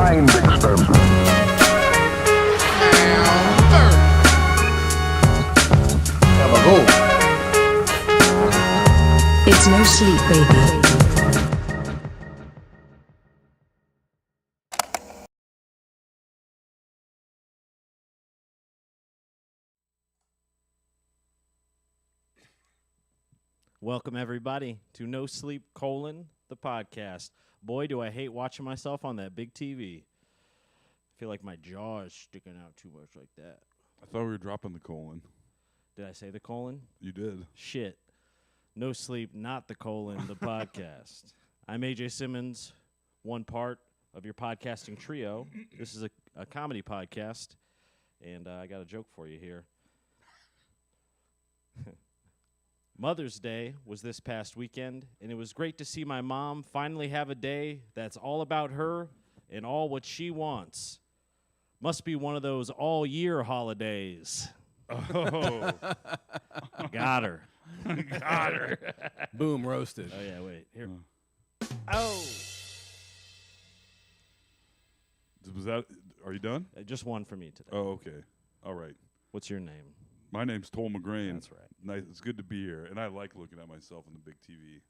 mind experiment. It's no sleep, baby. Welcome, everybody, to No Sleep, the podcast. Boy, do I hate watching myself on that big TV. I feel like my jaw is sticking out too much like that. I thought we were dropping the colon. Did I say the colon? You did. Shit. No Sleep, not the colon, the podcast. I'm AJ Simmons, one part of your podcasting trio. This is a comedy podcast, and I got a joke for you here. Mother's Day was this past weekend, and it was great to see my mom finally have a day that's all about her and all what she wants. Must be one of those all-year holidays. Oh. Got her. Got her. Boom, roasted. Oh, yeah, wait. Here. Oh. Was that? Are you done? Just one for me today. Oh, okay. All right. What's your name? My name's Toll McGrain. That's right. Nice. It's good to be here, and I like looking at myself on the big TV.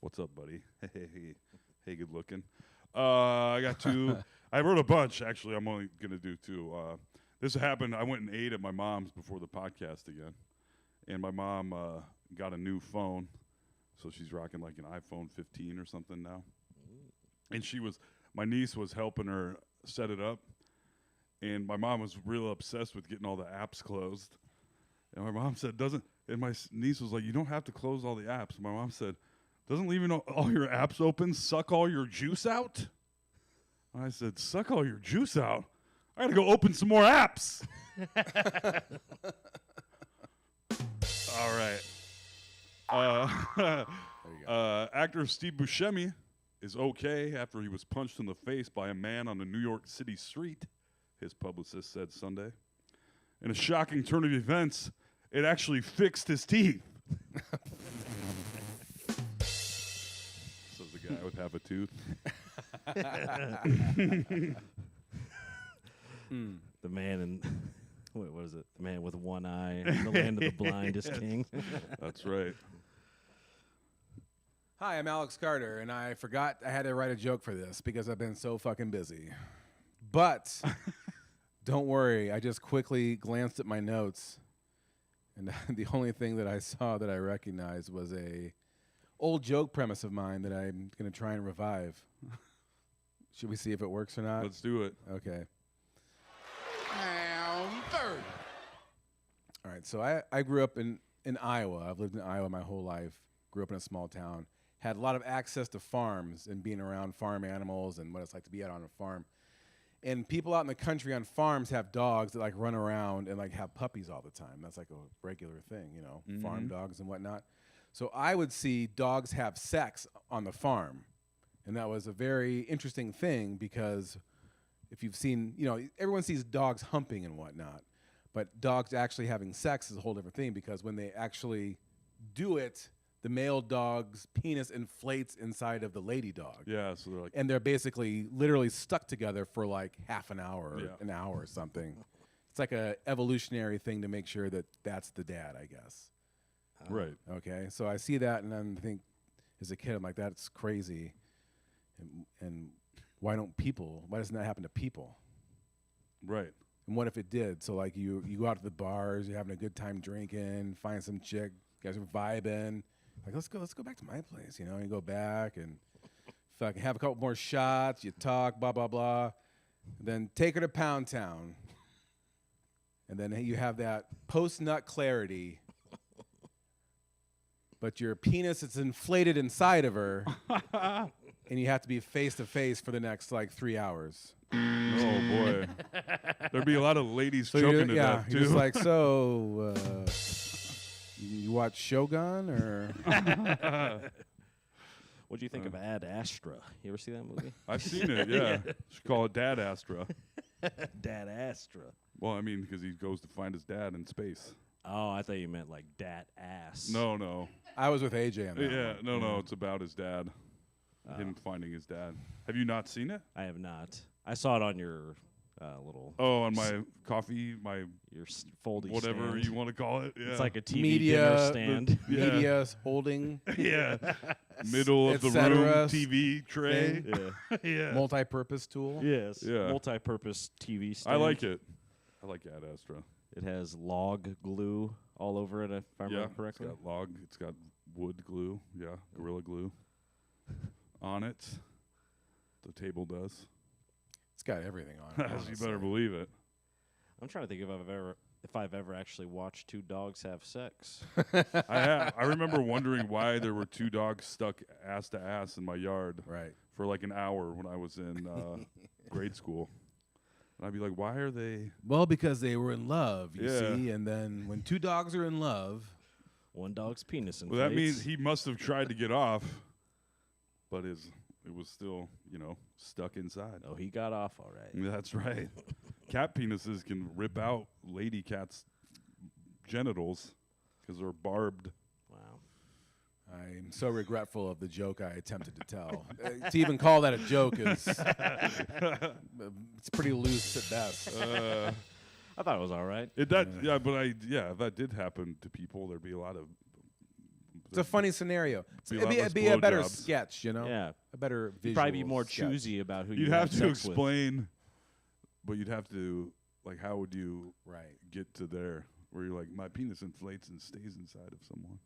What's up, buddy? Hey, good looking. I got two. I wrote a bunch, actually. I'm only going to do two. This happened. I went and ate at my mom's before the podcast again, and my mom got a new phone, so she's rocking like an iPhone 15 or something now. And my niece was helping her set it up, and my mom was real obsessed with getting all the apps closed. And my mom said, and my niece was like, you don't have to close all the apps. And my mom said, doesn't leaving all your apps open suck all your juice out? And I said, suck all your juice out? I got to go open some more apps. All right. Actor Steve Buscemi is okay after he was punched in the face by a man on a New York City street, his publicist said Sunday. In a shocking turn of events, it actually fixed his teeth. Says the guy with half a tooth. The man in, what is it? The man with one eye, the land of the blind is king. That's right. Hi, I'm Alex Carter, and I forgot I had to write a joke for this because I've been so fucking busy. But don't worry, I just quickly glanced at my notes, and the only thing that I saw that I recognized was a old joke premise of mine that I'm going to try and revive. Should we see if it works or not? Let's do it. Okay. Third. All right, so I grew up in Iowa. I've lived in Iowa my whole life. Grew up in a small town. Had a lot of access to farms and being around farm animals and what it's like to be out on a farm. And people out in the country on farms have dogs that like run around and like have puppies all the time. That's like a regular thing, you know, farm dogs and whatnot. So I would see dogs have sex on the farm. And that was a very interesting thing because if you've seen, you know, everyone sees dogs humping and whatnot. But dogs actually having sex is a whole different thing because when they actually do it, the male dog's penis inflates inside of the lady dog. Yeah, so they're like, And they're basically literally stuck together for like half an hour, or Yeah. an hour or something. It's like a evolutionary thing to make sure that that's the dad, I guess. right. Okay, so I see that and then I think as a kid, I'm like, that's crazy. And why doesn't that happen to people? Right. And what if it did? So like you go out to the bars, you're having a good time drinking, find some chick, you guys are vibing. Like, let's go back to my place, you know? You go back and fucking have a couple more shots, you talk, blah, blah, blah. Then take her to Pound Town. And then you have that post-nut clarity. But your penis is inflated inside of her. And you have to be face-to-face for the next, like, 3 hours. Oh, boy. There'd be a lot of ladies So choking to death, you're too. just like, so, you watch Shogun, or? What do you think of Ad Astra? You ever see that movie? I've seen it, yeah. Should call it Dad Astra. Dad Astra. Well, I mean, because he goes to find his dad in space. Oh, I thought you meant like Dat Ass. No. I was with AJ on that Yeah, one. no, it's about his dad. Him finding his dad. Have you not seen it? I have not. I saw it on your little Oh, on my coffee, my foldy whatever stand. you want to call it. Yeah. It's like a TV Media, dinner stand. Yeah. Media holding, yeah. Middle of the cetera. room TV tray. Yeah. yeah. multi-purpose tool. Yes. Yeah. Multi-purpose TV stand. I like it. I like Ad Astra. It has log glue all over it, if I remember correctly. It's got log. It's got wood glue. Yeah, Gorilla Glue on it. The table does. It's got everything on it. You better believe it. I'm trying to think if I've ever actually watched two dogs have sex. I remember wondering why there were two dogs stuck ass to ass in my yard Right. for like an hour when I was in grade school. And I'd be like, why are they? Well, because they were in love, you Yeah. see, and then when two dogs are in love, One dog's penis inflates. Well, that means he must have tried to get off, but it was still, stuck inside. Oh, he got off all right. That's right. Cat penises can rip out lady cats' genitals because they're barbed. Wow. I'm so regretful of the joke I attempted to tell. To even call that a joke is it's pretty loose at best. I thought it was all right. If that did happen to people, there'd be a lot of. It's a funny scenario. Be a It'd lot be, less be a better blowjobs. sketch, Yeah. a better visual You'd probably be more sketch. choosy about who You'd you have to sex with. explain, but you'd have to how would you Right. get to there where you're like, my penis inflates and stays inside of someone.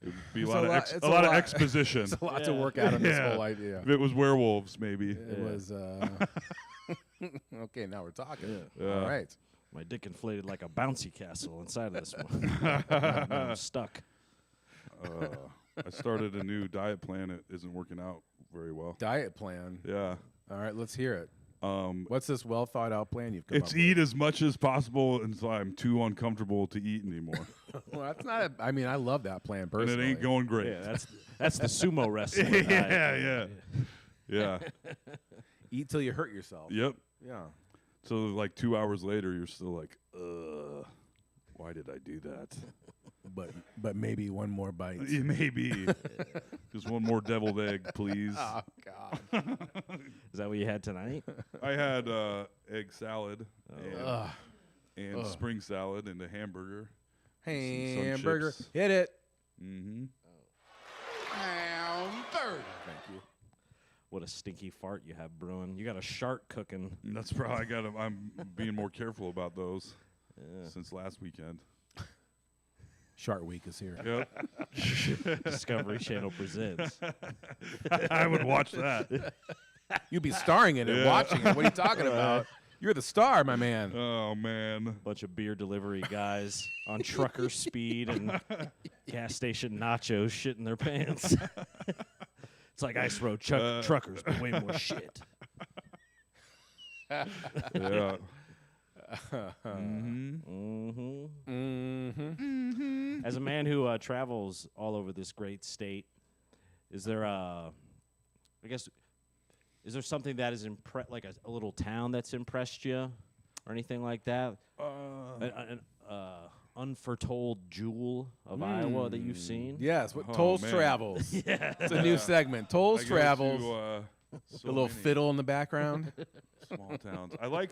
It would be It's a lot a of lot- it's a a lot of lot- exposition. It's a lot to Yeah. work out on this Yeah. whole idea. If it was werewolves, maybe. It Yeah. was okay. Now we're talking. Yeah. All right. My dick inflated like a bouncy castle inside of this one. Now I'm stuck. I started a new diet plan. It isn't working out very well. Diet plan. Yeah. All right. Let's hear it. Um, What's this well thought out plan you've come it's up eat as much as possible until I'm too uncomfortable to eat anymore. with? Well, that's not. I mean, I love that plan And personally. it ain't going great. Yeah, that's the sumo wrestling. yeah. Yeah. Eat till you hurt yourself. Yep. Yeah. So like 2 hours later, you're still like, why did I do that? But maybe one more bite. Yeah, maybe. Just one more deviled egg, please. Oh God. Is that what you had tonight? I had egg salad Ugh. and spring salad and a hamburger. Some Hamburger. chips. Hit it. Mm-hmm. Hamburger. Thank you. What a stinky fart you have brewing. You got a shark cooking. That's probably I'm being more careful about those Yeah. since last weekend. Shark Week is here. Yep. Discovery Channel presents. I would watch that. You'd be starring in it, Yeah. watching it. What are you talking about? You're the star, my man. Oh man. Bunch of beer delivery guys on trucker speed and gas station nachos shitting their pants. It's like Ice Road truckers, but way more shit. Yeah. Mm-hmm. Mm-hmm. As a man who travels all over this great state, is there is there something that is like a little town that's impressed you, or anything like that? An unforetold jewel of Iowa that you've seen? Yes. What Oh, Tolls man. Travels. It's a new segment. Tolls I go Travels. to, so The little many fiddle in the background. small towns. I like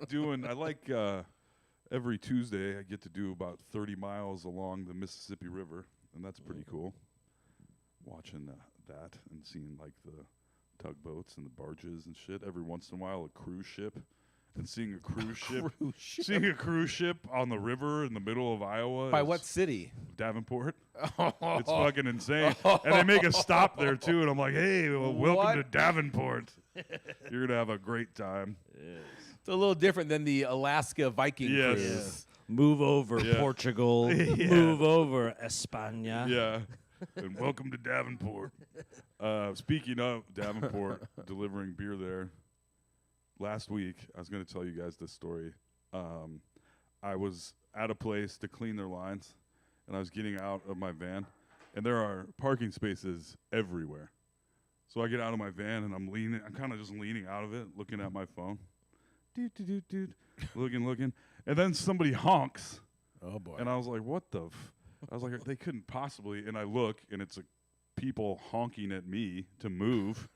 every Tuesday I get to do about 30 miles along the Mississippi River, and that's pretty cool. Watching that and seeing like the tugboats and the barges and shit. Every once in a while, a cruise ship, and seeing a cruise ship, seeing a cruise ship on the river in the middle of Iowa. By is what city? Davenport. It's fucking insane, and they make a stop there too. And I'm like, hey, well, welcome What? to Davenport. You're gonna have a great time. It's a little different than the Alaska Viking Yes. cruise. Move over, Yeah. Portugal. Yeah. Move over, España. Yeah. And welcome to Davenport. Speaking of Davenport, delivering beer there. Last week, I was going to tell you guys this story. I was at a place to clean their lines, and I was getting out of my van, and there are parking spaces everywhere. So I get out of my van, and I'm kind of just leaning out of it, looking at my phone. Doot, looking. And then somebody honks. Oh, boy. And I was like, what the I was like, they couldn't possibly. And I look, and it's people honking at me to move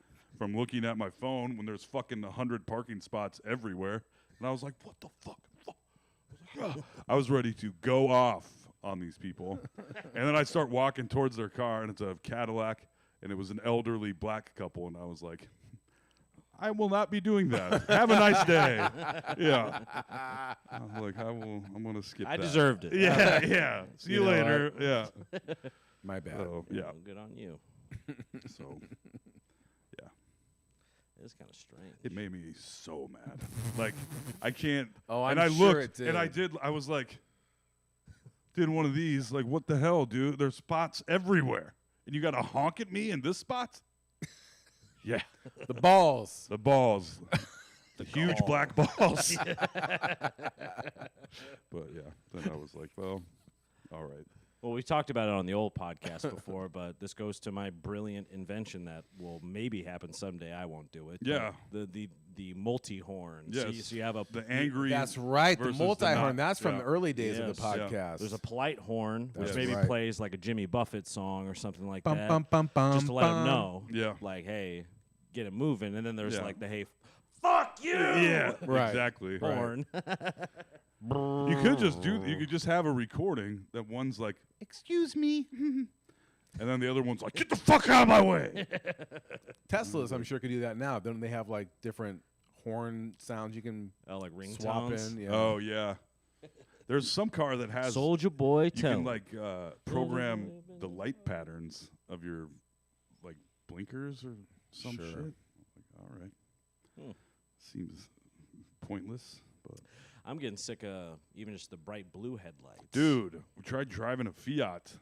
from looking at my phone when there's fucking 100 parking spots everywhere. And I was like, what the fuck? I was ready to go off on these people. And then I start walking towards their car, and it's a Cadillac, and it was an elderly black couple, and I was like, I will not be doing that. Have a nice day. Yeah. I'm like, I'm going to skip that. I deserved it. Yeah, yeah. See you know later. Yeah. My bad. So, yeah. Well, good on you. So, yeah. It's kind of strange. It made me so mad. Like, I can't. Oh, and I'm I sure looked, it and did. I was like, did one of these. Like, what the hell, dude? There's spots everywhere. And you got to honk at me in this spot? Yeah. The balls. The balls. The huge black balls. But, yeah. Then I was like, well, all right. Well, we talked about it on the old podcast before, but this goes to my brilliant invention that will maybe happen someday. I won't do it. Yeah. The multi-horn. Yes. So you have The angry. That's right. The versus multi-horn. not. That's from the early days of Yes. the Yeah. podcast. There's a polite horn, which That's maybe right. plays like a Jimmy Buffett song or something like bum, that, bum, bum, bum, just to let him bum. know, Yeah. like, hey, get it moving. And then there's Yeah. like the hey, fuck you, Yeah. Right. Exactly. horn. You could just have a recording that one's like, excuse me. And then the other one's like, get the fuck out of my way. Teslas, I'm sure, could do that now. Don't they have like different horn sounds you can Oh, like swap ringtones. in? Yeah. Oh, yeah. There's some car that has, Soldier Boy, you tell can him. like program the light patterns of your like blinkers or some Sure. shit. Like, all right. Seems pointless, but. I'm getting sick of even just the bright blue headlights. Dude, we tried driving a Fiat.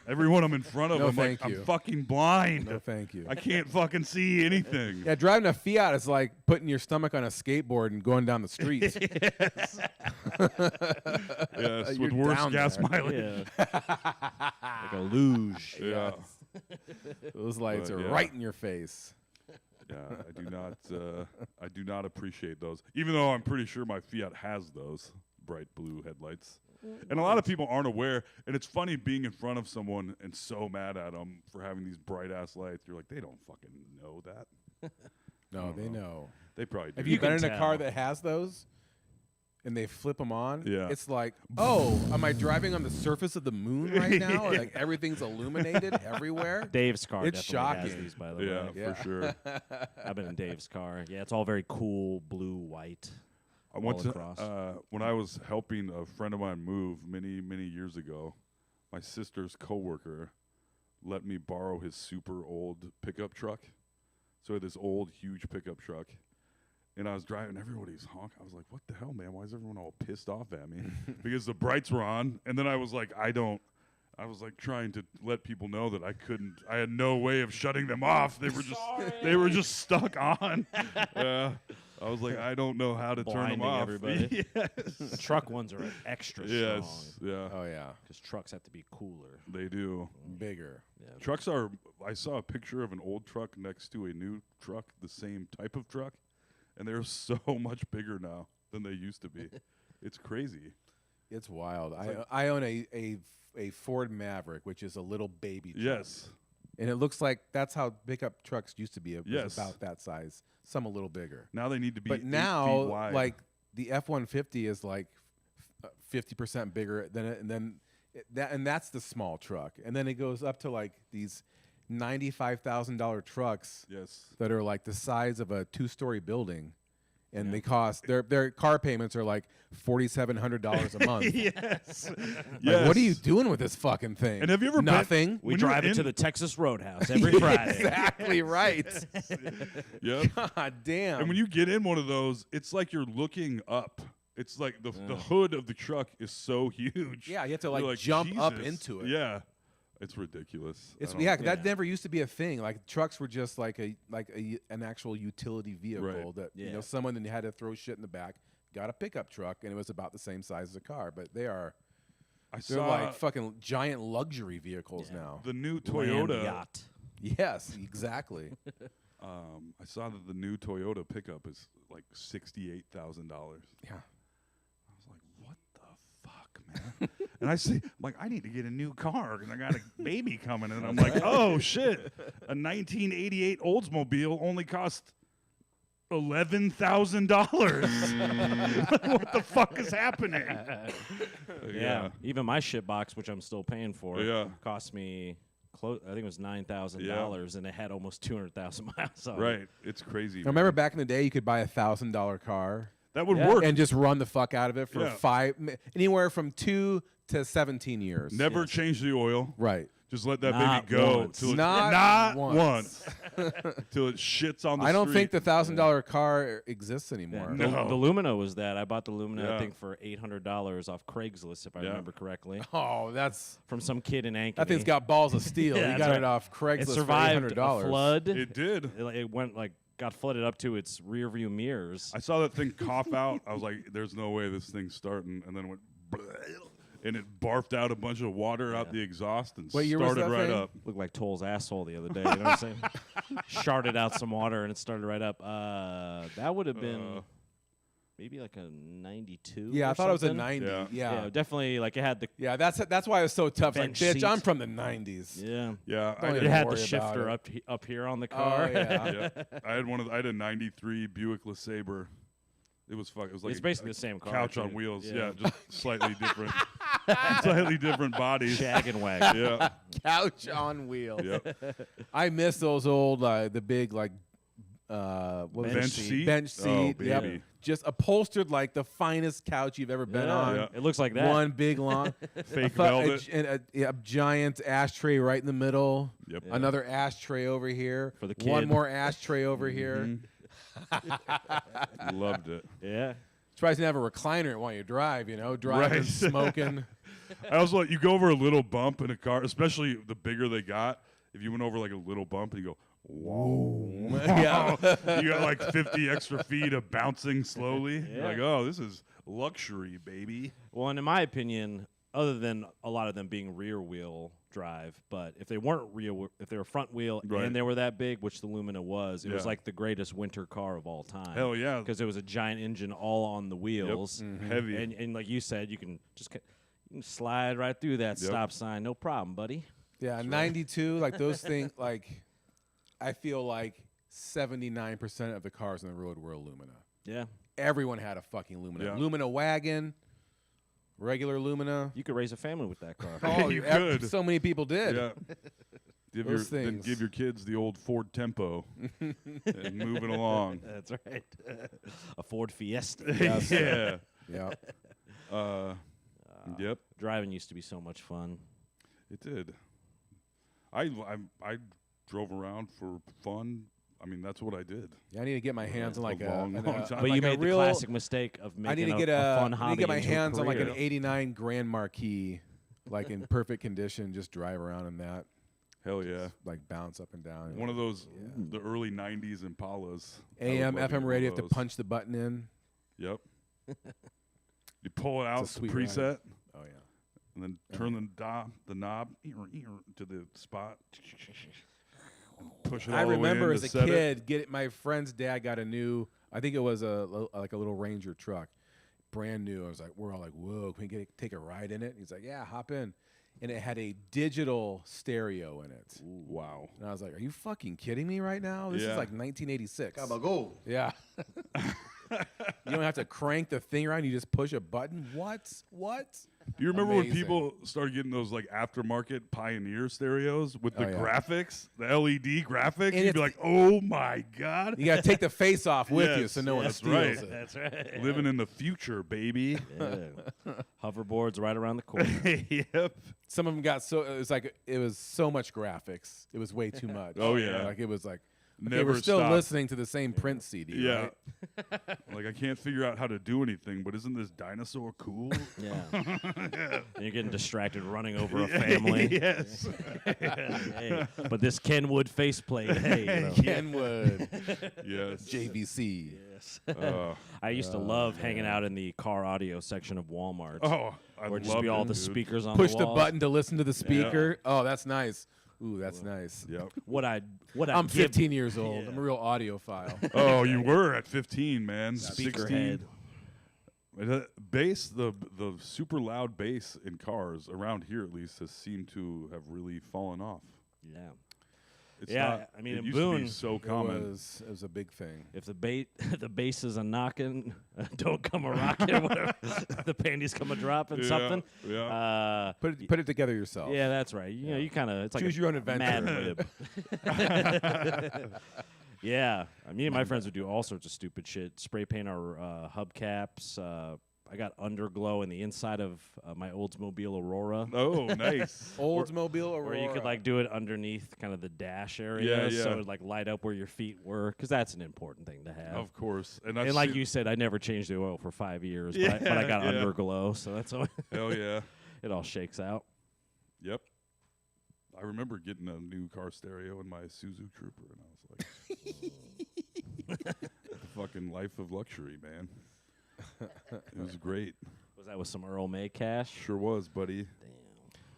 Everyone I'm in front of, No, I'm like, thank you. I'm fucking blind. No, thank you. I can't fucking see anything. Yeah, driving a Fiat is like putting your stomach on a skateboard and going down the street. Yes, You're with worse down gas there. mileage. Yeah. Like a luge. Yeah. Those lights But, are yeah. right in your face. Yeah, I do not appreciate those. Even though I'm pretty sure my Fiat has those bright blue headlights. And a lot of people aren't aware, and it's funny being in front of someone and so mad at them for having these bright ass lights. You're like, they don't fucking know that. No, they know. They probably do. Have you been can in a car tell. that has those? And they flip them on? Yeah. It's like, oh, am I driving on the surface of the moon right now? Or like everything's illuminated everywhere? Dave's car It's definitely has shocking. these, by the Yeah, way. Yeah. for sure. I've been in Dave's car. Yeah, it's all very cool, blue, white. I went all to across. when I was helping a friend of mine move many years ago. My sister's coworker let me borrow his super old pickup truck. So he had this old huge pickup truck, and I was driving. Everybody's honking. I was like, "What the hell, man? Why is everyone all pissed off at me?" Because the brights were on, and then I was like, I was like trying to let people know that I couldn't. I had no way of shutting them off. They were just stuck on. I was like, I don't know how to turn them Blinding off. everybody. Yes. The truck ones are extra strong. Yes. Yeah. Oh, yeah. Because trucks have to be cooler. They do. Bigger. Yeah. Trucks are. I saw a picture of an old truck next to a new truck, the same type of truck, and they're so much bigger now than they used to be. It's crazy. It's wild. I own a Ford Maverick, which is a little baby truck. Yes. And it looks like that's how pickup trucks used to be. It was Yes. about that size. Some a little bigger. Now they need to be. But 8 now, feet wide. like the F-150 is like 50% bigger than it, and that's the small truck. And then it goes up to like these $95,000 trucks Yes. that are like the size of a 2-story building, and they cost their car payments are like $4,700 a month. Yes. Like, what are you doing with this fucking thing? And have you ever been- nothing? We When you're drive it to in- the Texas Roadhouse every Friday. Exactly right. Yep. God damn. And when you get in one of those, it's like you're looking up. It's like the hood of the truck is so huge. Yeah, you have to You're like jump up Jesus. into it. Yeah. It's ridiculous. It's I don't- yeah, that never used to be a thing. Like trucks were just like an actual utility vehicle Right. that you Yeah. know someone then had to throw shit in the back. Got a pickup truck and it was about the same size as a car, but they're saw like fucking giant luxury vehicles now. the new Land Toyota. yacht. Yes, exactly. I saw that the new Toyota pickup is like $68,000. Yeah. I was like, what the fuck, man. And I say, I'm like, I need to get a new car because I got a baby coming. And I'm like, oh, shit. A 1988 Oldsmobile only cost $11,000. What the fuck is happening? Yeah. Even my shit box, which I'm still paying for, Yeah. cost me I think it was $9,000, and it had almost 200,000 miles on it. Right. It's crazy. I remember back in the day, you could buy $1,000 car That would Yeah. work. and just run the fuck out of it for Yeah. anywhere from 2 to 17 years. Never change the oil. Right. Just let that Not baby go once. till it, Not once. Till it shits on the I don't think street. the $1,000 car exists anymore. The, No. the Lumina was that. I bought the Lumina, Yeah. I think, for $800 off Craigslist, if I Yeah. remember correctly, Oh, that's from some kid in Ankeny. that thing's got balls of steel. Yeah, You that's got right. it off Craigslist It for survived $800. a flood. It did. It went got flooded up to its rear view mirrors. I saw that thing cough out. I was like, there's no way this thing's starting. And then it went, and it barfed out a bunch of water out the exhaust and What year was started that right thing? up. Looked like Toll's asshole the other day. You know what I'm saying? Sharded out some water and it started right up. That would have been maybe like a 92. Yeah, or I thought it was a something. 90. Yeah. Yeah. definitely. Like it had the That's why it was so tough. It's like, Bench bitch, seat. I'm from the 90s. yeah. Yeah, I Don't did. It had the worry about shifter it. up here on the Oh, car. yeah. Yeah. I had a 93 Buick LeSabre. It was fuck. It was like It's basically the same car. couch too. on wheels. Yeah. Yeah, just slightly different. Slightly different bodies. Shag and wagon. Yeah. Couch on wheels. Yep. I miss those old, the big, like, what was Bench it? seat? Bench Oh, seat. Yep. baby. Just upholstered like the finest couch you've ever been Yeah. on. Yeah. It looks like that. One big long Fake fu- velvet. a giant ashtray right in the middle. Yep. Yeah. Another ashtray over here. For the One kid. more ashtray over here. Loved it. Yeah. Surprised you didn't have a recliner while you drive, driving, Right. smoking. I also like you go over a little bump in a car, especially the bigger they got. If you went over like a little bump and you go, whoa, Yeah. you got like 50 extra feet of bouncing slowly. You're Yeah. like, oh, this is luxury, baby. Well, and in my opinion, other than a lot of them being rear wheel drive, but if they weren't if they were front wheel Right. and they were that big, which the Lumina was, it was Yeah. like the greatest winter car of all time. Hell yeah. Because it was a giant engine all on the wheels. Heavy. And like you said, you can slide right through that Yep. stop sign, no problem, buddy. Yeah, 92, like those things, like I feel like 79% of the cars on the road were a Lumina. Yeah, Everyone had a fucking Lumina. Yeah. Lumina wagon, regular Lumina. you could raise a family with that car. You could. So many people did. Yeah. Those Then things. give your kids the old Ford Tempo and moving along. That's right. A Ford Fiesta. Yes. Yeah. Yeah. Yep. Driving used to be so much fun. It did. I drove around for fun. I mean, that's what I did. Yeah, I need to get my hands on like a long, long time. But like you a made the real, classic mistake of I need making to get a fun I hobby need to get my into a hands on like an career. '89 Grand Marquis, like in perfect condition. Just drive around in that, Hell yeah. like bounce up and down. One of those, the early 90s Impalas. I would AM, love to get FM one radio. of Have to those. punch the button in. Yep. You pull it out, It's a the sweet ride. preset, Oh yeah. and then turn the knob to the spot. Push it all I the way remember in as to a set it. kid, my friend's dad got a new. I think it was like a little Ranger truck, brand new. I was like, we're all like, whoa, can we take a ride in it? He's like, yeah, hop in, and it had a digital stereo in it. Wow. And I was like, are you fucking kidding me right now? This is Yeah. like 1986. Go. Yeah. You don't have to crank the thing around. You just push a button. What? Do you remember when Amazing. people started getting those like aftermarket Pioneer stereos with the Oh, yeah. graphics, the LED graphics? And You'd be it's- like, oh my God. You got to take the face off with you Yes, so no one that's steals right. it. That's right. Living in the future, baby. Yeah. Hoverboards right around the corner. Yep. Some of them got it was so much graphics. It was way too much. Oh, yeah. Like it was like, okay, Never we're still stop. listening to the same Prince CD, Yeah. right? Like, I can't figure out how to do anything, but isn't this dinosaur cool? Yeah. And you're getting distracted running over a family. Yes. Hey, but this Kenwood faceplate, hey. You know. Kenwood, Yes. JVC. Yes. Uh, I used to love hanging out in the car audio section of Walmart. oh, I Where love just be all the dude. speakers on Push the the walls. button to listen to the speaker. Oh, that's nice. Ooh, that's nice. Yep. What I I'm give 15 years old. Yeah. I'm a real audiophile. Oh, you were at 15, man. speaker 16. head. The bass, the super loud bass in cars around here at least has seemed to have really fallen off. Yeah. It's Yeah, not, I mean, it in used Boone, to be so It common. was a big thing. If the the bass is a knocking, don't come a rocking. Whatever. The panties come a dropping. Yeah, Something. yeah. Put it together yourself. Yeah, that's right. You know, you kind of it's like Choose your own adventure. Mad Lib. Yeah, me and my friends would do all sorts of stupid shit. Spray paint our hubcaps. I got underglow in the inside of my Oldsmobile Aurora. Oh, nice. Oldsmobile Aurora. Or you could like do it underneath kind of the dash area, Yeah, so yeah. it would like light up where your feet were, because that's an important thing to have. Of course. And And like you said, I never changed the oil for 5 years, but I got Yeah. underglow, so that's how Hell yeah. it all shakes out. Yep. I remember getting a new car stereo in my Suzu Trooper, and I was like, the fucking life of luxury, man. It was great. Was that with some Earl May cash? Sure was, buddy.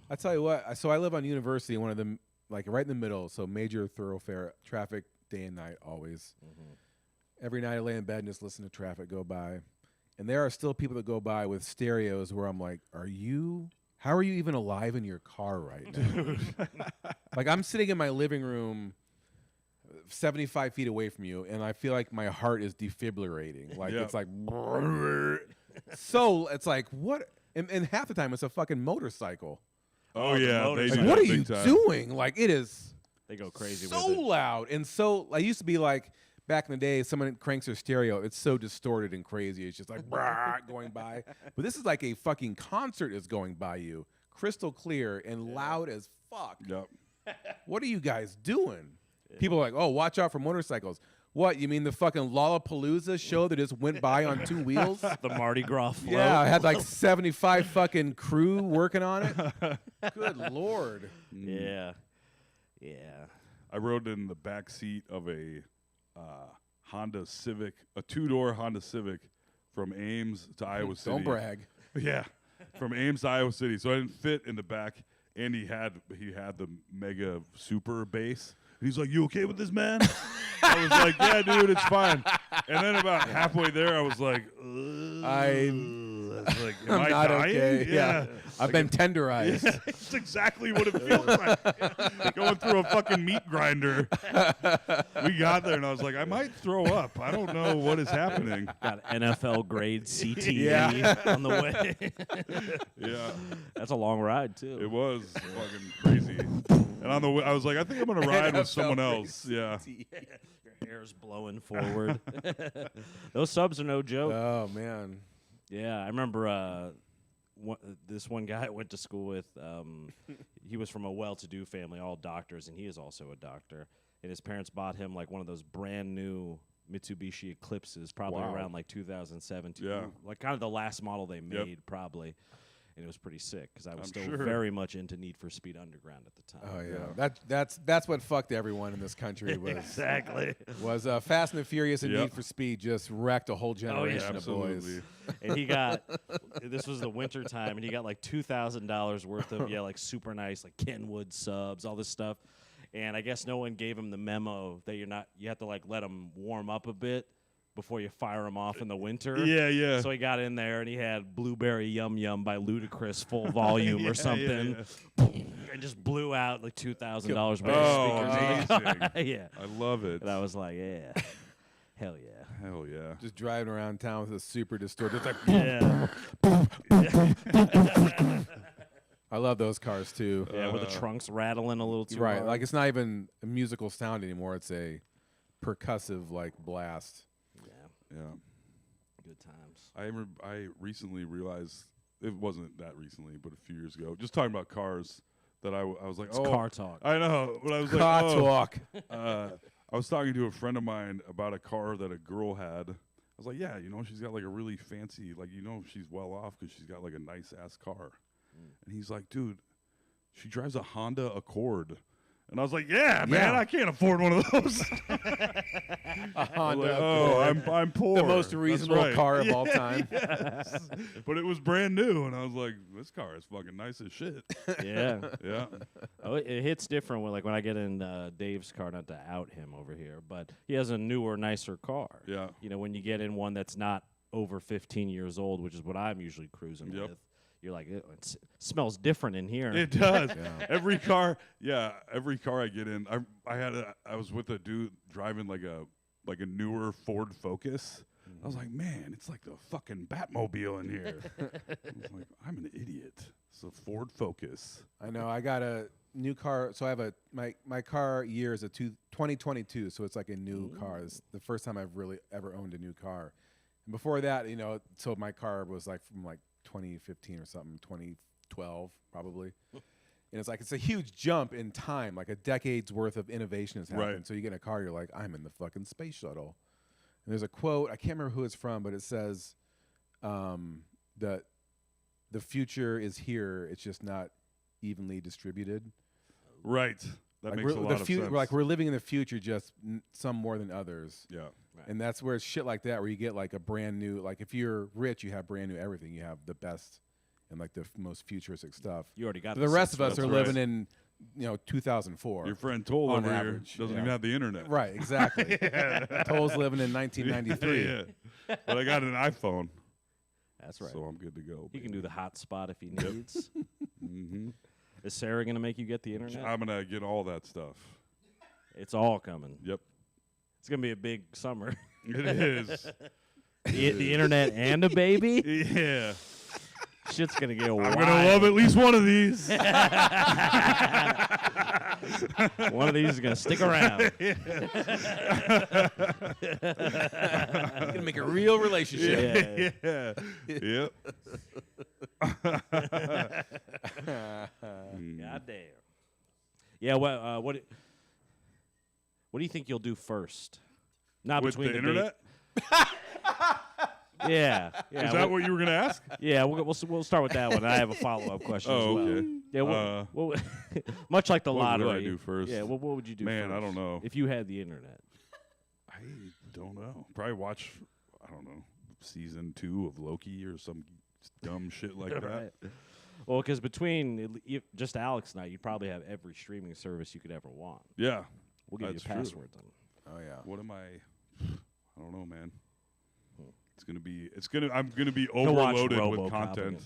I tell you what. So I live on University, one of them, like right in the middle. So major thoroughfare traffic, day and night, always. Every night I lay in bed and just listen to traffic go by, and there are still people that go by with stereos where I'm like, how are you even alive in your car right now? Like I'm sitting in my living room 75 feet away from you, and I feel like my heart is defibrillating. Like Yeah. it's like, so it's like, what? And half the time it's a fucking motorcycle. Oh, the yeah. motors. They Like, do What that are you big time. doing? Like it is They go crazy so with it. loud. And so I used to be like, back in the day, someone cranks their stereo, it's so distorted and crazy. It's just like going by. But this is like a fucking concert is going by you, crystal clear and loud as fuck. Yep. What are you guys doing? People are like, oh, watch out for motorcycles. What, you mean the fucking Lollapalooza show that just went by on two wheels? The Mardi Gras float. Yeah, I had like 75 fucking crew working on it. Good Lord. Yeah. Yeah. I rode in the back seat of a Honda Civic, a two-door Honda Civic from Ames to Iowa City. Don't brag. Yeah, from Ames to Iowa City. So I didn't fit in the back, and he had the mega super bass. And he's like, "You okay with this, man?" I was like, "Yeah, dude, it's fine." And then about halfway there, I was like, I was like, "Am I not dying?" okay. Yeah. I've been tenderized. Yeah, it's exactly what it feels like. Going through a fucking meat grinder. We got there, and I was like, I might throw up. I don't know what is happening. Got NFL grade CTE Yeah. on the way. Yeah, That's a long ride too. it was fucking crazy. And on the way, I was like, I think I'm gonna ride with someone else. Yeah, Your hair's blowing forward. Those subs are no joke. Oh, man. Yeah, I remember this one guy I went to school with. He was from a well-to-do family, all doctors, and he is also a doctor. And his parents bought him like one of those brand new Mitsubishi Eclipses, probably Wow. around like 2007, Yeah. like kind of the last model they Yep. made, probably. And it was pretty sick because I was I'm still sure. very much into Need for Speed Underground at the time. Oh, yeah. That's what fucked everyone in this country was. Exactly. Was Fast and the Furious and Yep. Need for Speed just wrecked a whole generation of boys. absolutely. And he got, this was the winter time, and he got like $2,000 worth of, like super nice, like Kenwood subs, all this stuff. And I guess no one gave him the memo that you have to like let them warm up a bit before you fire them off in the winter. Yeah, yeah. So he got in there and he had Blueberry Yum Yum by Ludacris full volume or something. And just blew out like $2,000 worth Oh, of speakers. amazing. Yeah. I love it. And I was like, yeah. Hell yeah. Hell yeah. Just driving around town with a super distorted. It's like, Yeah. I love those cars too. Yeah, with the trunks rattling a little too Right. hard. Like it's not even a musical sound anymore. It's a percussive like blast. Yeah. Yeah. Good times. I recently realized, it wasn't that recently, but a few years ago, just talking about cars, that I was like, It's oh, car talk. I know. But I was Car like, talk. I was talking to a friend of mine about a car that a girl had. I was like, yeah, she's got like a really fancy, like, she's well off because she's got like a nice ass car. And he's like, dude, she drives a Honda Accord. And I was like, yeah, man, Yeah. I can't afford one of those. A Honda Like, Accord. I'm poor. The most That's reasonable right. car of all time. Yes. But it was brand new, and I was like, this car is fucking nice as shit. Yeah. Yeah. Oh, it hits different when I get in Dave's car, not to out him over here, but he has a newer, nicer car. Yeah. When you get in one that's not over 15 years old, which is what I'm usually cruising Yep. with. You're like, it smells different in here. It does. Every car I get in. I was with a dude driving like a newer Ford Focus. I was like, man, it's like the fucking Batmobile in here. I was like, I'm an idiot. It's a Ford Focus. I know. I got a new car. So I have my car year is 2022. So it's like a new car. It's the first time I've really ever owned a new car. And before that, so my car was like from like 2015 or something, 2012 probably. And it's a huge jump in time, like a decade's worth of innovation has happened. Right. So you get in a car, you're like, I'm in the fucking space shuttle. And there's a quote, I can't remember who it's from, but it says that the future is here, it's just not evenly distributed. Right. That makes a lot of sense. Like we're living in the future, just some more than others. Yeah. Right. And that's where it's shit like that, where you get like a brand new, like if you're rich, you have brand new everything. You have the best and like the most futuristic stuff. You already got The rest of us That's are right. living in, 2004. Your friend Toll on over average, here doesn't yeah. even have the internet. Right, exactly. Toll's living in 1993. Yeah. But I got an iPhone, That's right. so I'm good to go. He can do the hotspot if he needs. Mm-hmm. Is Sarah going to make you get the internet? I'm gonna get all that stuff. It's all coming. Yep. It's going to be a big summer. It is. the internet and a baby? Yeah. Shit's going to get wild. I'm gonna love at least one of these. One of these is going to stick around. Gonna make a real relationship. Yeah. Yeah. Yep. God damn. Yeah, well, what do you think you'll do first? Not With between the the internet? Yeah. Is that what you were gonna ask? Yeah, we'll start with that one. I have a follow-up question as Oh, well. okay. Yeah, much like the What would lottery. I do first? Yeah, what would you do Man, first I don't know. if you had the internet? I don't know. Probably watch, I don't know, season 2 of Loki or some dumb shit like that. Right. Well, because between just Alex and I, you'd probably have every streaming service you could ever want. Yeah. We'll give That's you true. passwords on them. Oh yeah. What am I don't know, man. I'm gonna be He'll watch overloaded RoboCop with content. again.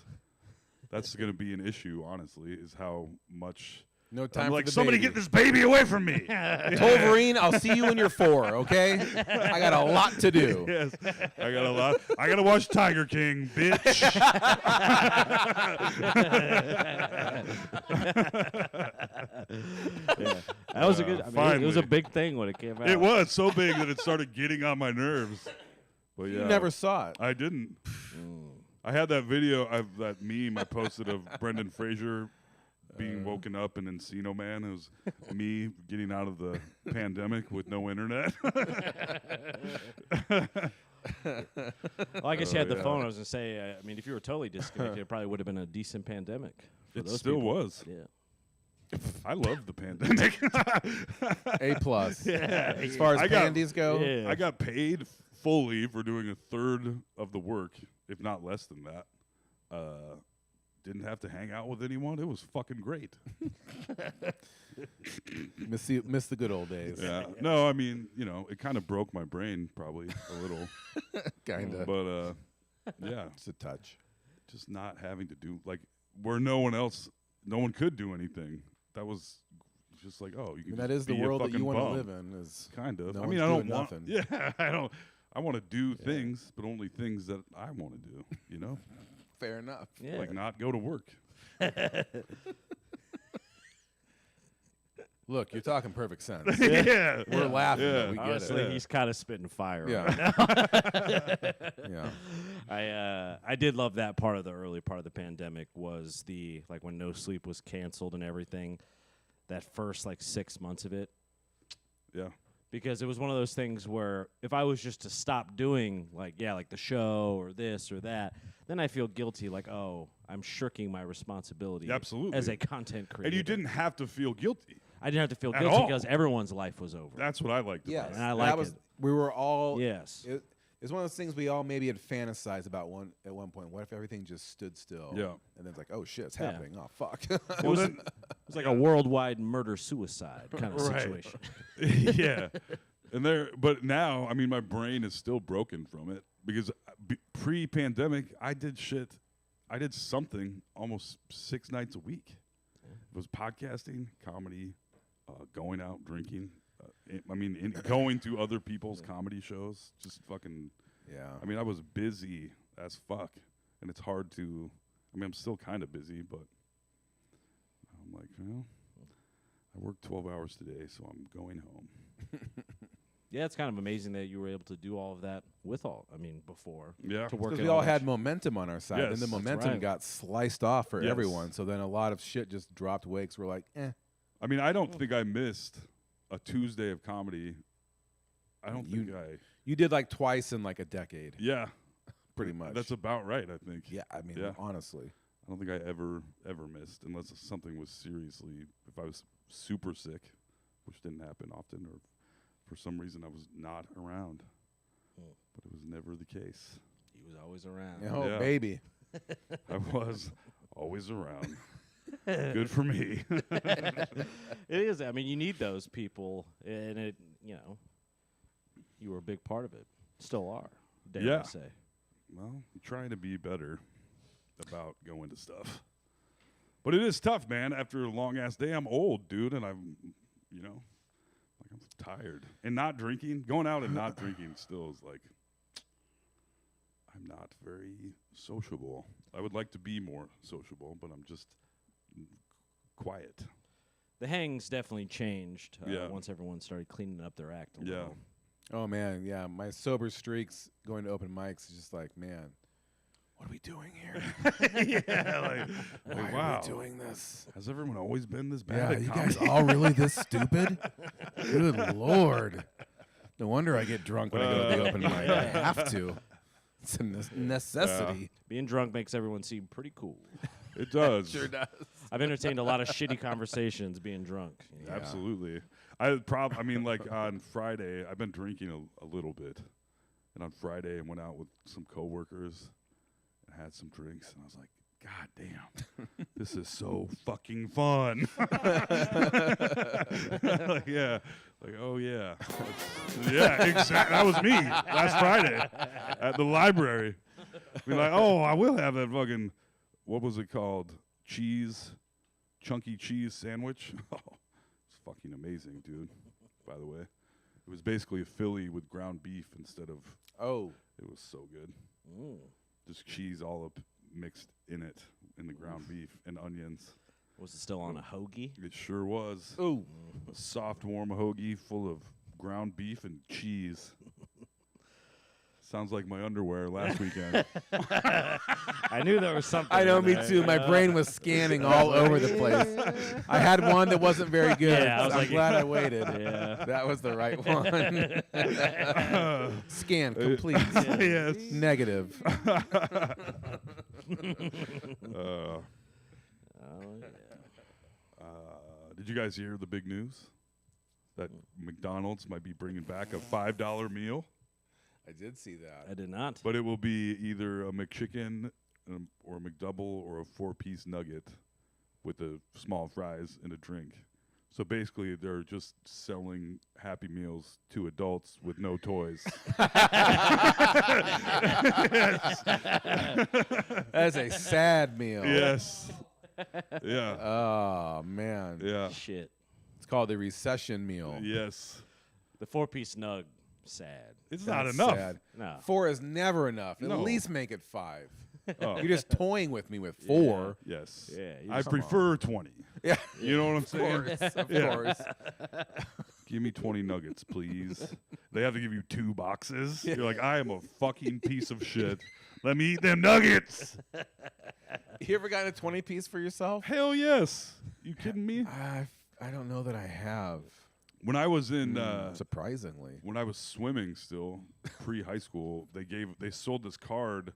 That's gonna be an issue, honestly, is how much No time I'm for like, the somebody baby. get this baby away from me. Wolverine, I'll see you when you're 4, okay? I got a lot to do. Yes. I got a lot. I gotta watch Tiger King, bitch. That was a good. I mean, it was a finally. big thing when it came out. It was so big that it started getting on my nerves. But yeah, You never saw it. I didn't. I had that video of that meme I posted of Brendan Fraser being woken up in Encino Man. It was me getting out of the pandemic with no internet. Well, I guess you had the yeah. phone. I was gonna say. I mean, if you were totally disconnected, it probably would have been a decent pandemic. For It those still people. was. Yeah. I loved the pandemic. A+. Yeah. As far as I got- panties go, Yeah. I got paid fully for doing a third of the work, if not less than that. Didn't have to hang out with anyone. It was fucking great. miss the good old days. Yeah. No, I mean, it kind of broke my brain probably a little. Kinda. But yeah, Just a touch. just not having to do like where no one could do anything. That was just like, oh, you can. And that just is the be a world that fucking you want to bum. live in. Is Kind of. No I mean, one's I don't doing want. nothing. Yeah, I don't. I want to do things, but only things that I want to do. You know, fair enough. Yeah. like not go to work. Look, you're talking perfect sense. Yeah, We're laughing. Yeah. But we get Honestly, it. he's kind of spitting fire. Yeah. Right Yeah. I did love that part of the early part of the pandemic was like when No Sleep was canceled and everything. That first 6 months of it. Yeah. Because it was one of those things where if I was just to stop doing like the show or this or that, then I feel guilty like, oh, I'm shirking my responsibility Absolutely. as a content creator. And you didn't have to feel guilty. I didn't have to feel At guilty all. because everyone's life was over. That's what I liked Yes. about it. And I that like was, it. We were all. Yes. It's one of those things we all maybe had fantasized about at one point. What if everything just stood still? Yeah. And then it's like, oh shit, it's Yeah. happening. Oh fuck. It was like a worldwide murder-suicide kind of Right. situation. Yeah. But now, I mean, my brain is still broken from it, because pre-pandemic, I did something almost 6 nights a week. It was podcasting, comedy, going out, drinking. Going to other people's comedy shows. Just fucking. Yeah. I mean, I was busy as fuck, and it's hard to. I mean, I'm still kind of busy, but I'm like, well, I worked 12 hours today, so I'm going home. Yeah, it's kind of amazing that you were able to do all of that before. Yeah. To work Because it we all all that had momentum on our side, Yes, and the that's momentum right. got sliced off for Yes. everyone. So then a lot of shit just dropped away 'cause we're like, eh. I mean, I don't think I missed a Tuesday of comedy. I don't You- think I. You did like twice in like a decade, Yeah. pretty much. That's about right, I think. yeah, I mean, Yeah. honestly. I don't think I ever missed, unless something was seriously, if I was super sick, which didn't happen often, or for some reason I was not around. But it was never the case. He was always around. Oh, Yeah. baby. I was always around. Good for me. It is. I mean, you need those people, and you were a big part of it. Still are, dare Yeah. I say. Well, I'm trying to be better about going to stuff. But it is tough, man. After a long ass day, I'm old, dude, and I'm tired. And not drinking, going out and not drinking still is like, I'm not very sociable. I would like to be more sociable, but I'm just quiet. The hangs definitely changed Yeah. once everyone started cleaning up their act a Yeah. little. Oh, man, yeah. My sober streaks going to open mics is just like, man, what are we doing here? Yeah, Why wow. are we doing this? Has everyone always been this Yeah, bad at you comedy? guys all really this stupid? Good Lord. No wonder I get drunk when I go to the open mic. I have to. It's a necessity. Being drunk makes everyone seem pretty cool. It does. Sure does. I've entertained a lot of shitty conversations being drunk. you know? Absolutely. I mean, like on Friday, I've been drinking a little bit, and on Friday I went out with some coworkers and had some drinks, and I was like, God damn, this is so fucking fun. Like, yeah, like oh yeah, yeah, exactly. That was me last Friday at the library. Be like, oh, I will have that fucking, what was it called? Chunky cheese sandwich. Oh, it's fucking amazing, dude. By the way, it was basically a Philly with ground beef instead of. Oh. It was so good. Mm. Just cheese all up mixed in it, in the ground beef and onions. Was it still on a hoagie? It sure was. Ooh. A soft, warm hoagie full of ground beef and cheese. Sounds like my underwear last weekend. I knew there was something. I know, in me there. too. My brain was scanning all over the place. I had one that wasn't very good. Yeah, I was I'm like- glad I waited. Yeah. That was the right one. Scan complete. Yes. Negative. Oh, yeah. Did you guys hear the big news? That McDonald's might be bringing back a $5 meal, I did see that. I did not. but it will be either a McChicken or a McDouble or a 4-piece nugget with the small fries and a drink. So basically, they're just selling Happy Meals to adults with no toys. That's a sad meal. Yes. Yeah. Oh, man. Yeah. Shit. It's called the recession meal. Yes. The 4-piece nug. Sad. It's not That's enough. sad. No. 4 is never enough. At No. least make it 5. Oh. You're just toying with me with 4. Yes. Yeah, you I just- prefer 20. Yeah. You know what I'm Of saying? course. Of Yeah. course. Give me 20 nuggets, please. They have to give you 2 boxes. You're like, I am a fucking piece of shit. Let me eat them nuggets. You ever gotten a 20-piece for yourself? Hell yes. You kidding me? I don't know that I have. When I was in Surprisingly. when I was swimming still, pre-high school, they sold this card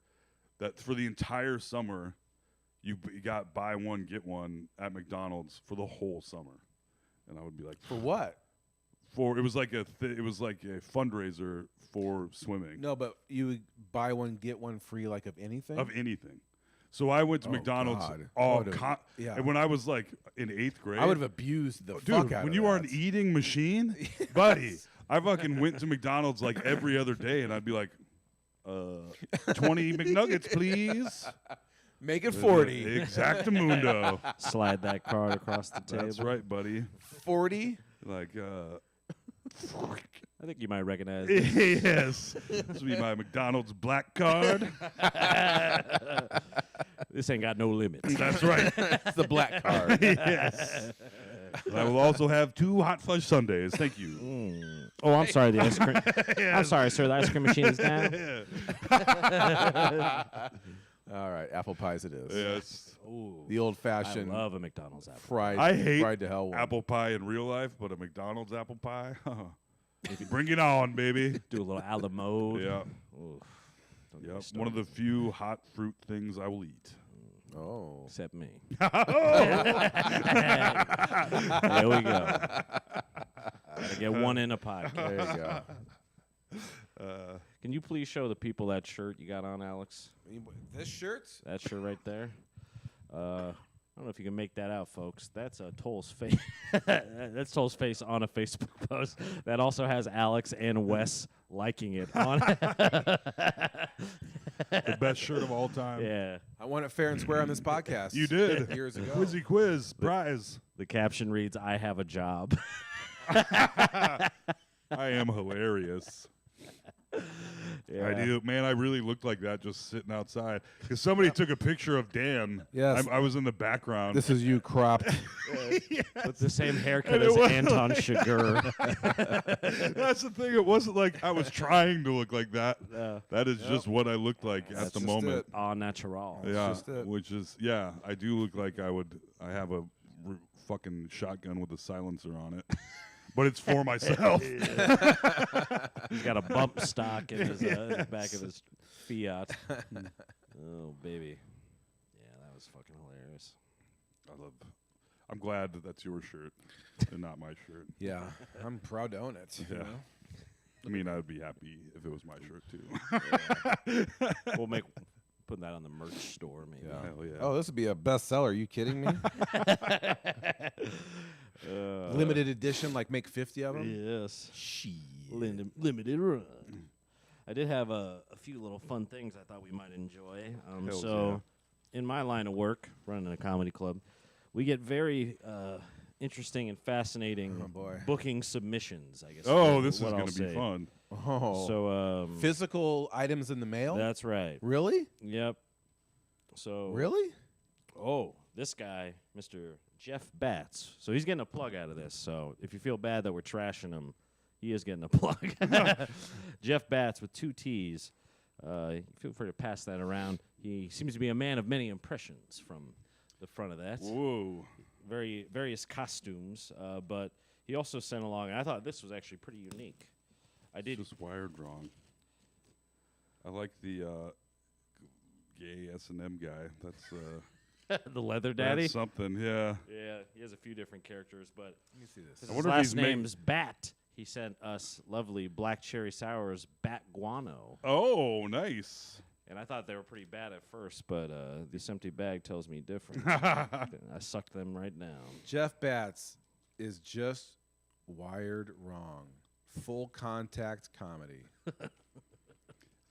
that for the entire summer you got buy one get one at McDonald's for the whole summer. And I would be like, For what? it was like a fundraiser for swimming. No, but you would buy one, get one free, like of anything? Of anything. So I went to Oh, McDonald's God. all Yeah. and when I was like in 8th grade. I would have abused the dude, fuck out when of you are an that. eating machine, buddy, I fucking went to McDonald's like every other day and I'd be like, 20 McNuggets, please. Make it 40. Exactamundo. Slide that card across the table. That's right, buddy. 40? Like, I think you might recognize this. yes. This will be my McDonald's black card. This ain't got no limits. That's right. It's the black card. Yes. And I will also have 2 hot fudge sundaes. Thank you. Oh, I'm sorry. The ice cream. I'm sorry, sir. The ice cream machine is down. All right, apple pies it is. Yes. Ooh, The I old-fashioned love a McDonald's apple. fried. I hate fried to hell one. apple pie in real life, but a McDonald's apple pie, bring it on, baby. Do a little a la mode. Yeah. Oof. Don't get me Yep. started. One of the few hot fruit things I will eat. Oh. Except me. Oh. There we go. Gotta get one in a podcast. There you go. Can you please show the people that shirt you got on, Alex? This shirt? That shirt right there. I don't know if you can make that out, folks. That's Toll's face. That's Toll's face on a Facebook post that also has Alex and Wes liking it on. The best shirt of all time. Yeah. I won it fair and square on this podcast. You did. Years ago. Quizzy quiz prize. The caption reads, "I have a job." I am hilarious. Yeah. I do, man. I really looked like that just sitting outside because somebody took a picture of Dan. Yes. I was in the background. This is you cropped. With the same haircut And it as was Anton Chigurh. That's the thing. It wasn't like I was trying to look like that. That is just what I looked like That's at the just moment. it. Au natural. Yeah, just it. which is I do look like I have a fucking shotgun with a silencer on it, but it's for myself. He's got a bump stock in his back of his Fiat. Oh, baby. Yeah, that was fucking hilarious. I'm glad that that's your shirt and not my shirt. Yeah, I'm proud to own it. you Yeah. know? I mean, I would be happy if it was my shirt too. We'll put that on the merch store, maybe. Yeah. Hell yeah. Oh, this would be a bestseller. Are you kidding me? Limited edition, like make 50 of them? Yes. Shit. Limited run. I did have a few little fun things I thought we might enjoy. Hells In my line of work, running a comedy club, we get very interesting and fascinating Oh, boy. booking submissions, I guess. Oh, this is what going I'll to be say. fun. Oh. So, Physical items in the mail? that's right. Really? Yep. So, Really? Oh, this guy, Mr. Jeff Batts. So he's getting a plug out of this. So if you feel bad that we're trashing him, he is getting a plug. Jeff Batts with 2 T's. Feel free to pass that around. He seems to be a man of many impressions from the front of that. Whoa. Various costumes, but he also sent along, and I thought this was actually pretty unique. I did. Just wired wrong. I like the gay S&M guy. That's the leather daddy. That's something. Yeah. Yeah, he has a few different characters, but Let me see this. his I wonder if last he's ma- name's Bat. He sent us lovely black cherry sours, Bat Guano. Oh, nice. And I thought they were pretty bad at first, but this empty bag tells me different. I sucked them right down. Jeff Batts is just wired wrong. Full contact comedy.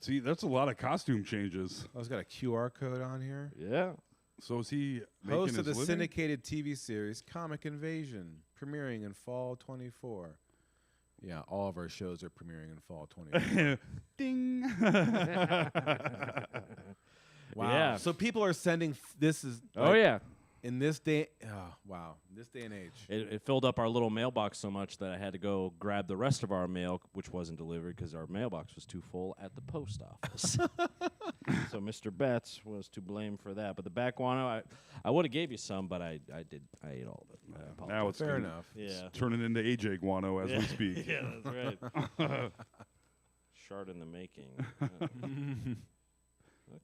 See, that's a lot of costume changes. Oh, it's got a QR code on here. Yeah. So is he making Host of the his living? syndicated TV series Comic Invasion, premiering in fall 24. Yeah, all of our shows are premiering in fall 24. Ding. Wow. Yeah. So people are sending. This is. Oh, like, yeah. In this day. Oh, wow. This day and age. It filled up our little mailbox so much that I had to go grab the rest of our mail, which wasn't delivered because our mailbox was too full at the post office. So Mr. Betts was to blame for that. But the back guano, I would have gave you some, but I ate all of it. I apologize. Now it's Fair gonna- enough. Yeah. It's turning into AJ Guano as we speak. Yeah, that's right. Shard in the making.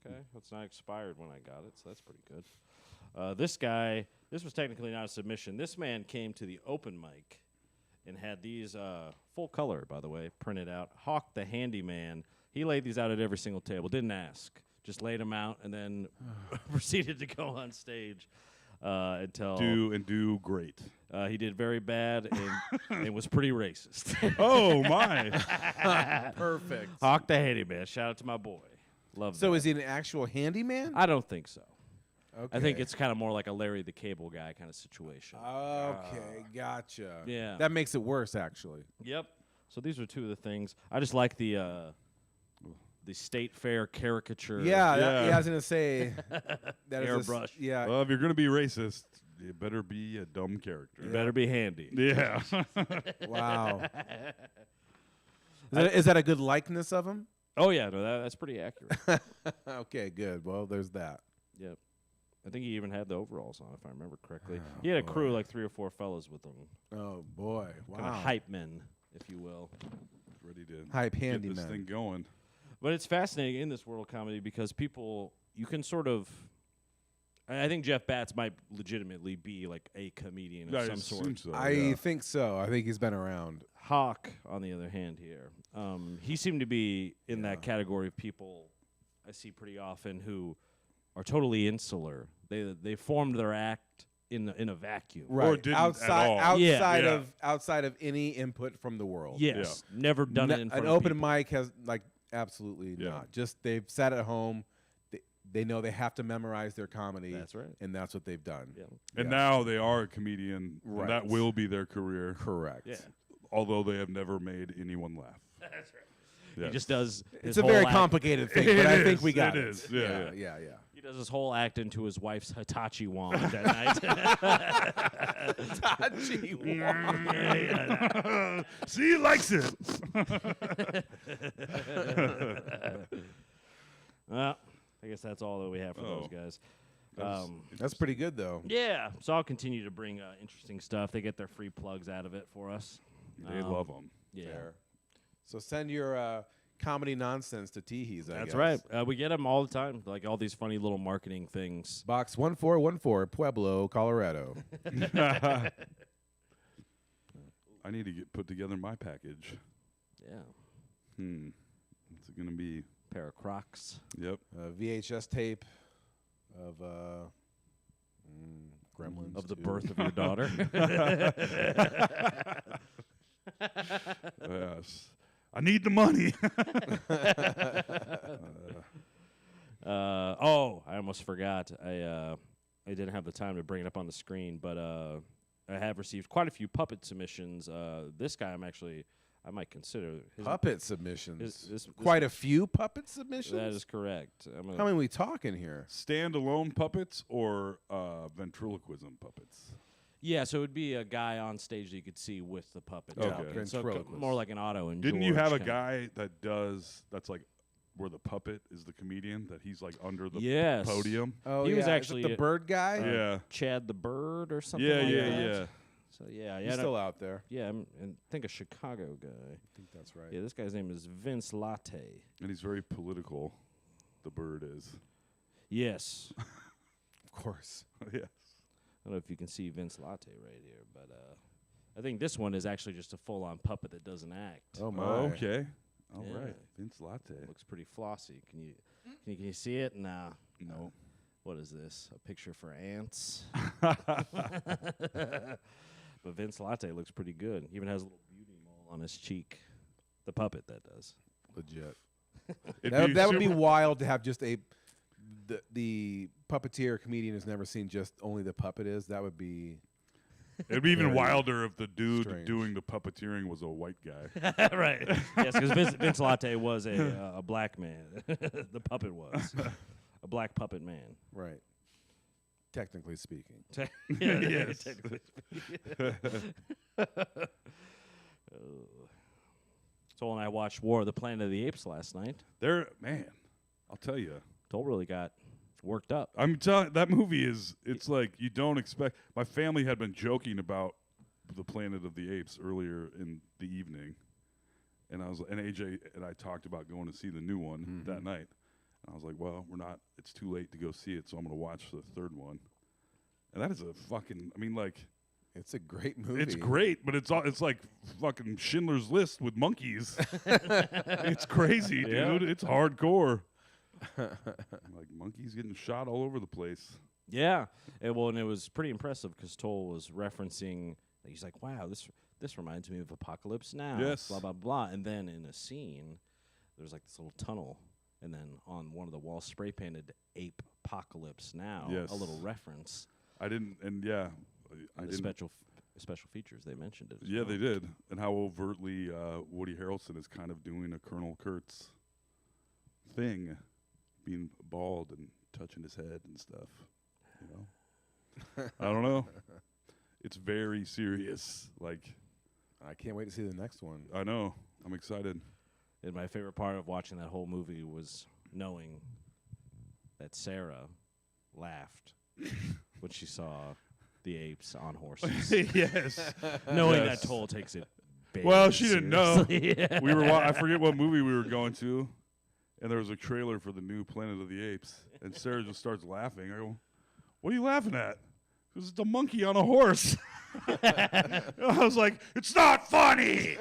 Okay, it's not expired when I got it, so that's pretty good. This guy, this was technically not a submission. This man came to the open mic and had these full color, by the way, printed out. Hawk the handyman. He laid these out at every single table. Didn't ask. Just laid them out and then proceeded to go on stage. until do great. he did very bad and was pretty racist. Oh my! Perfect. Hawk the handyman. Shout out to my boy. Love So that. is he an actual handyman? I don't think so. Okay. I think it's kind of more like a Larry the Cable Guy kind of situation. Okay, gotcha. Yeah. That makes it worse, actually. Yep. So these are two of the things. I just like the State Fair caricature. Yeah, Yeah. I was gonna say that is Airbrush. Yeah, Well, if you're gonna be racist, you better be a dumb character. You better be handy. Yeah. wow. Is that a good likeness of him? Oh yeah, no, that's pretty accurate. Okay, good. Well, there's that. Yep. I think he even had the overalls on, if I remember correctly. He had a crew, like 3 or 4 fellas with him. Oh boy, wow. Kind of hype men, if you will. Ready to Hype get handyman. this thing going. But it's fascinating in this world of comedy because you can sort of. I think Jeff Batts might legitimately be like a comedian of I some assume sort. so, I yeah. think so. I think he's been around. Hawk, on the other hand, here, he seemed to be in that category of people I see pretty often who are totally insular. They formed their act in a vacuum. Right. didn't at all. Outside of any input from the world. Yes, never done it in front An of open people. mic has absolutely Yeah. not. Just they've sat at home. They know they have to memorize their comedy. That's right. And that's what they've done. Yeah. And Yeah. now they are a comedian. Right. And that will be their career. Correct. Yeah. Although they have never made anyone laugh. That's right. Yes. He just does. It's his a whole very act- complicated thing, It but I is, think we got it it. is, yeah. Yeah. He does his whole act into his wife's Hitachi wand that night. See, he likes it. Well, I guess that's all that we have for those Oh. guys. That's pretty good, though. Yeah, so I'll continue to bring interesting stuff. They get their free plugs out of it for us. They love them. Yeah, Fair. So send your comedy nonsense to Teehees, I that's guess. right. We get them all the time, like all these funny little marketing things. Box 1414, Pueblo, Colorado. I need to put together my package. Yeah, What's it going to be? pair of Crocs. Yep. VHS tape of Gremlins. Of the 2. birth of your daughter. Yes. I need the money. I almost forgot. I didn't have the time to bring it up on the screen, but I have received quite a few puppet submissions. This guy I might consider. Puppet submissions. this- Quite a few puppet submissions? That is correct. I'm gonna, How many we talking here? Standalone puppets or ventriloquism puppets? yeah, so it would be a guy on stage that you could see with the puppet. Okay. talking. So Ventriloquist. more like an Otto and Didn't you George have a kinda- guy that's like where the puppet is the comedian, that he's like under the Yes. podium? Oh, He yeah. was Is it actually the bird guy? Yeah. Chad the Bird or something Yeah, like yeah, that. yeah. So yeah, He's still out there. yeah, and think a Chicago guy. I think that's right. Yeah, this guy's name is Vince Latte. And he's very political. The bird is. Yes. Of course. Yes. I don't know if you can see Vince Latte right here, but I think this one is actually just a full-on puppet that doesn't act. Oh, my. Okay. All right. Yeah. Vince Latte. Looks pretty flossy. Can you see it? Nah. No. What is this? A picture for ants? But Vince Latte looks pretty good. He even has a little beauty mole on his cheek. The puppet, that does. Legit. It'd That would be super- wild to have just the puppeteer comedian has never seen just only the puppet is. That would be It'd be even very wilder if the dude strange. doing the puppeteering was a white guy. Right. Yes, because Vince Latte was a black man. The puppet was. A black puppet man. right. Technically speaking. Yes. technically speaking. Toll and I watched War of the Planet of the Apes last night. Man, I'll tell you. Toll really got worked up. I'm telling that movie it's like you don't expect. My family had been joking about the Planet of the Apes earlier in the evening, and AJ and I talked about going to see the new one that night. And I was like, well, we're not. It's too late to go see it, so I'm going to watch the third one. And that is a fucking. I mean, like, It's a great movie. it's great, but it's like fucking Schindler's List with monkeys. It's crazy, Yeah. dude. It's hardcore. Like monkeys getting shot all over the place. Yeah, and it was pretty impressive because Toll was referencing. He's like, "Wow, this reminds me of Apocalypse Now." Yes. Blah blah blah. And then in a scene, there's like this little tunnel, and then on one of the walls, spray painted "Ape Apocalypse Now." Yes. A little reference. I didn't, and yeah, I And the didn't. special features they mentioned it. as Yeah, well. they did, and how overtly Woody Harrelson is kind of doing a Colonel Kurtz thing, being bald and touching his head and stuff. You know, I don't know. It's very serious. Like, I can't wait to see the next one. I know. I'm excited. And my favorite part of watching that whole movie was knowing that Sarah laughed when she saw the apes on horses. Yes. Knowing Yes. that Toll takes it very Well, she didn't know. seriously. Yeah. We were. I forget what movie we were going to, and there was a trailer for the new Planet of the Apes, and Sarah just starts laughing. I go, "What are you laughing at?" Because it's a monkey on a horse. I was like, "It's not funny."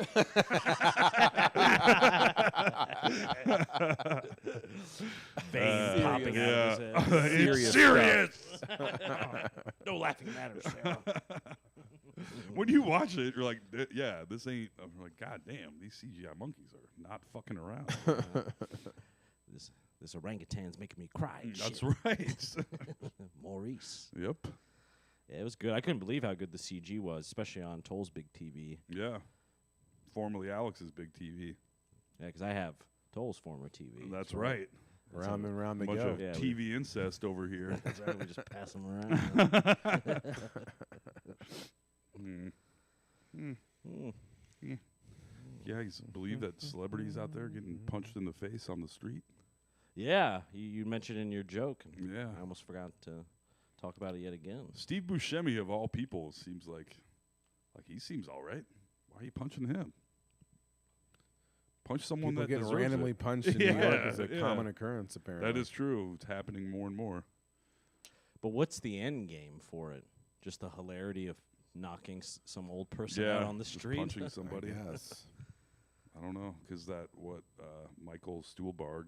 Vein popping out of his head. It's Serious serious. No laughing matters, Sarah. When you watch it, you're like, "Yeah, this ain't." I'm like, "God damn, these CGI monkeys are not fucking around." This orangutan's making me cry. and That's shit. right. Maurice. Yep. Yeah, it was good. I couldn't believe how good the CG was, especially on Toll's big TV. Yeah. Formerly Alex's big TV. Yeah, because I have Toll's former TV. That's so right. Round and round they Bunch go. of Yeah, TV incest over here. That's right. We just pass them around. Yeah, I believe that celebrities out there getting punched in the face on the street. Yeah, you mentioned in your joke. And Yeah. I almost forgot to talk about it yet again. Steve Buscemi, of all people, seems like he seems all right. Why are you punching him? Punch someone People that getting deserves randomly it. punched in New York is a Yeah. common occurrence, apparently. That is true. It's happening more and more. But what's the end game for it? Just the hilarity of knocking some old person Yeah, out on the just street? punching somebody. Yes. I don't know, because Michael Stuhlbarg,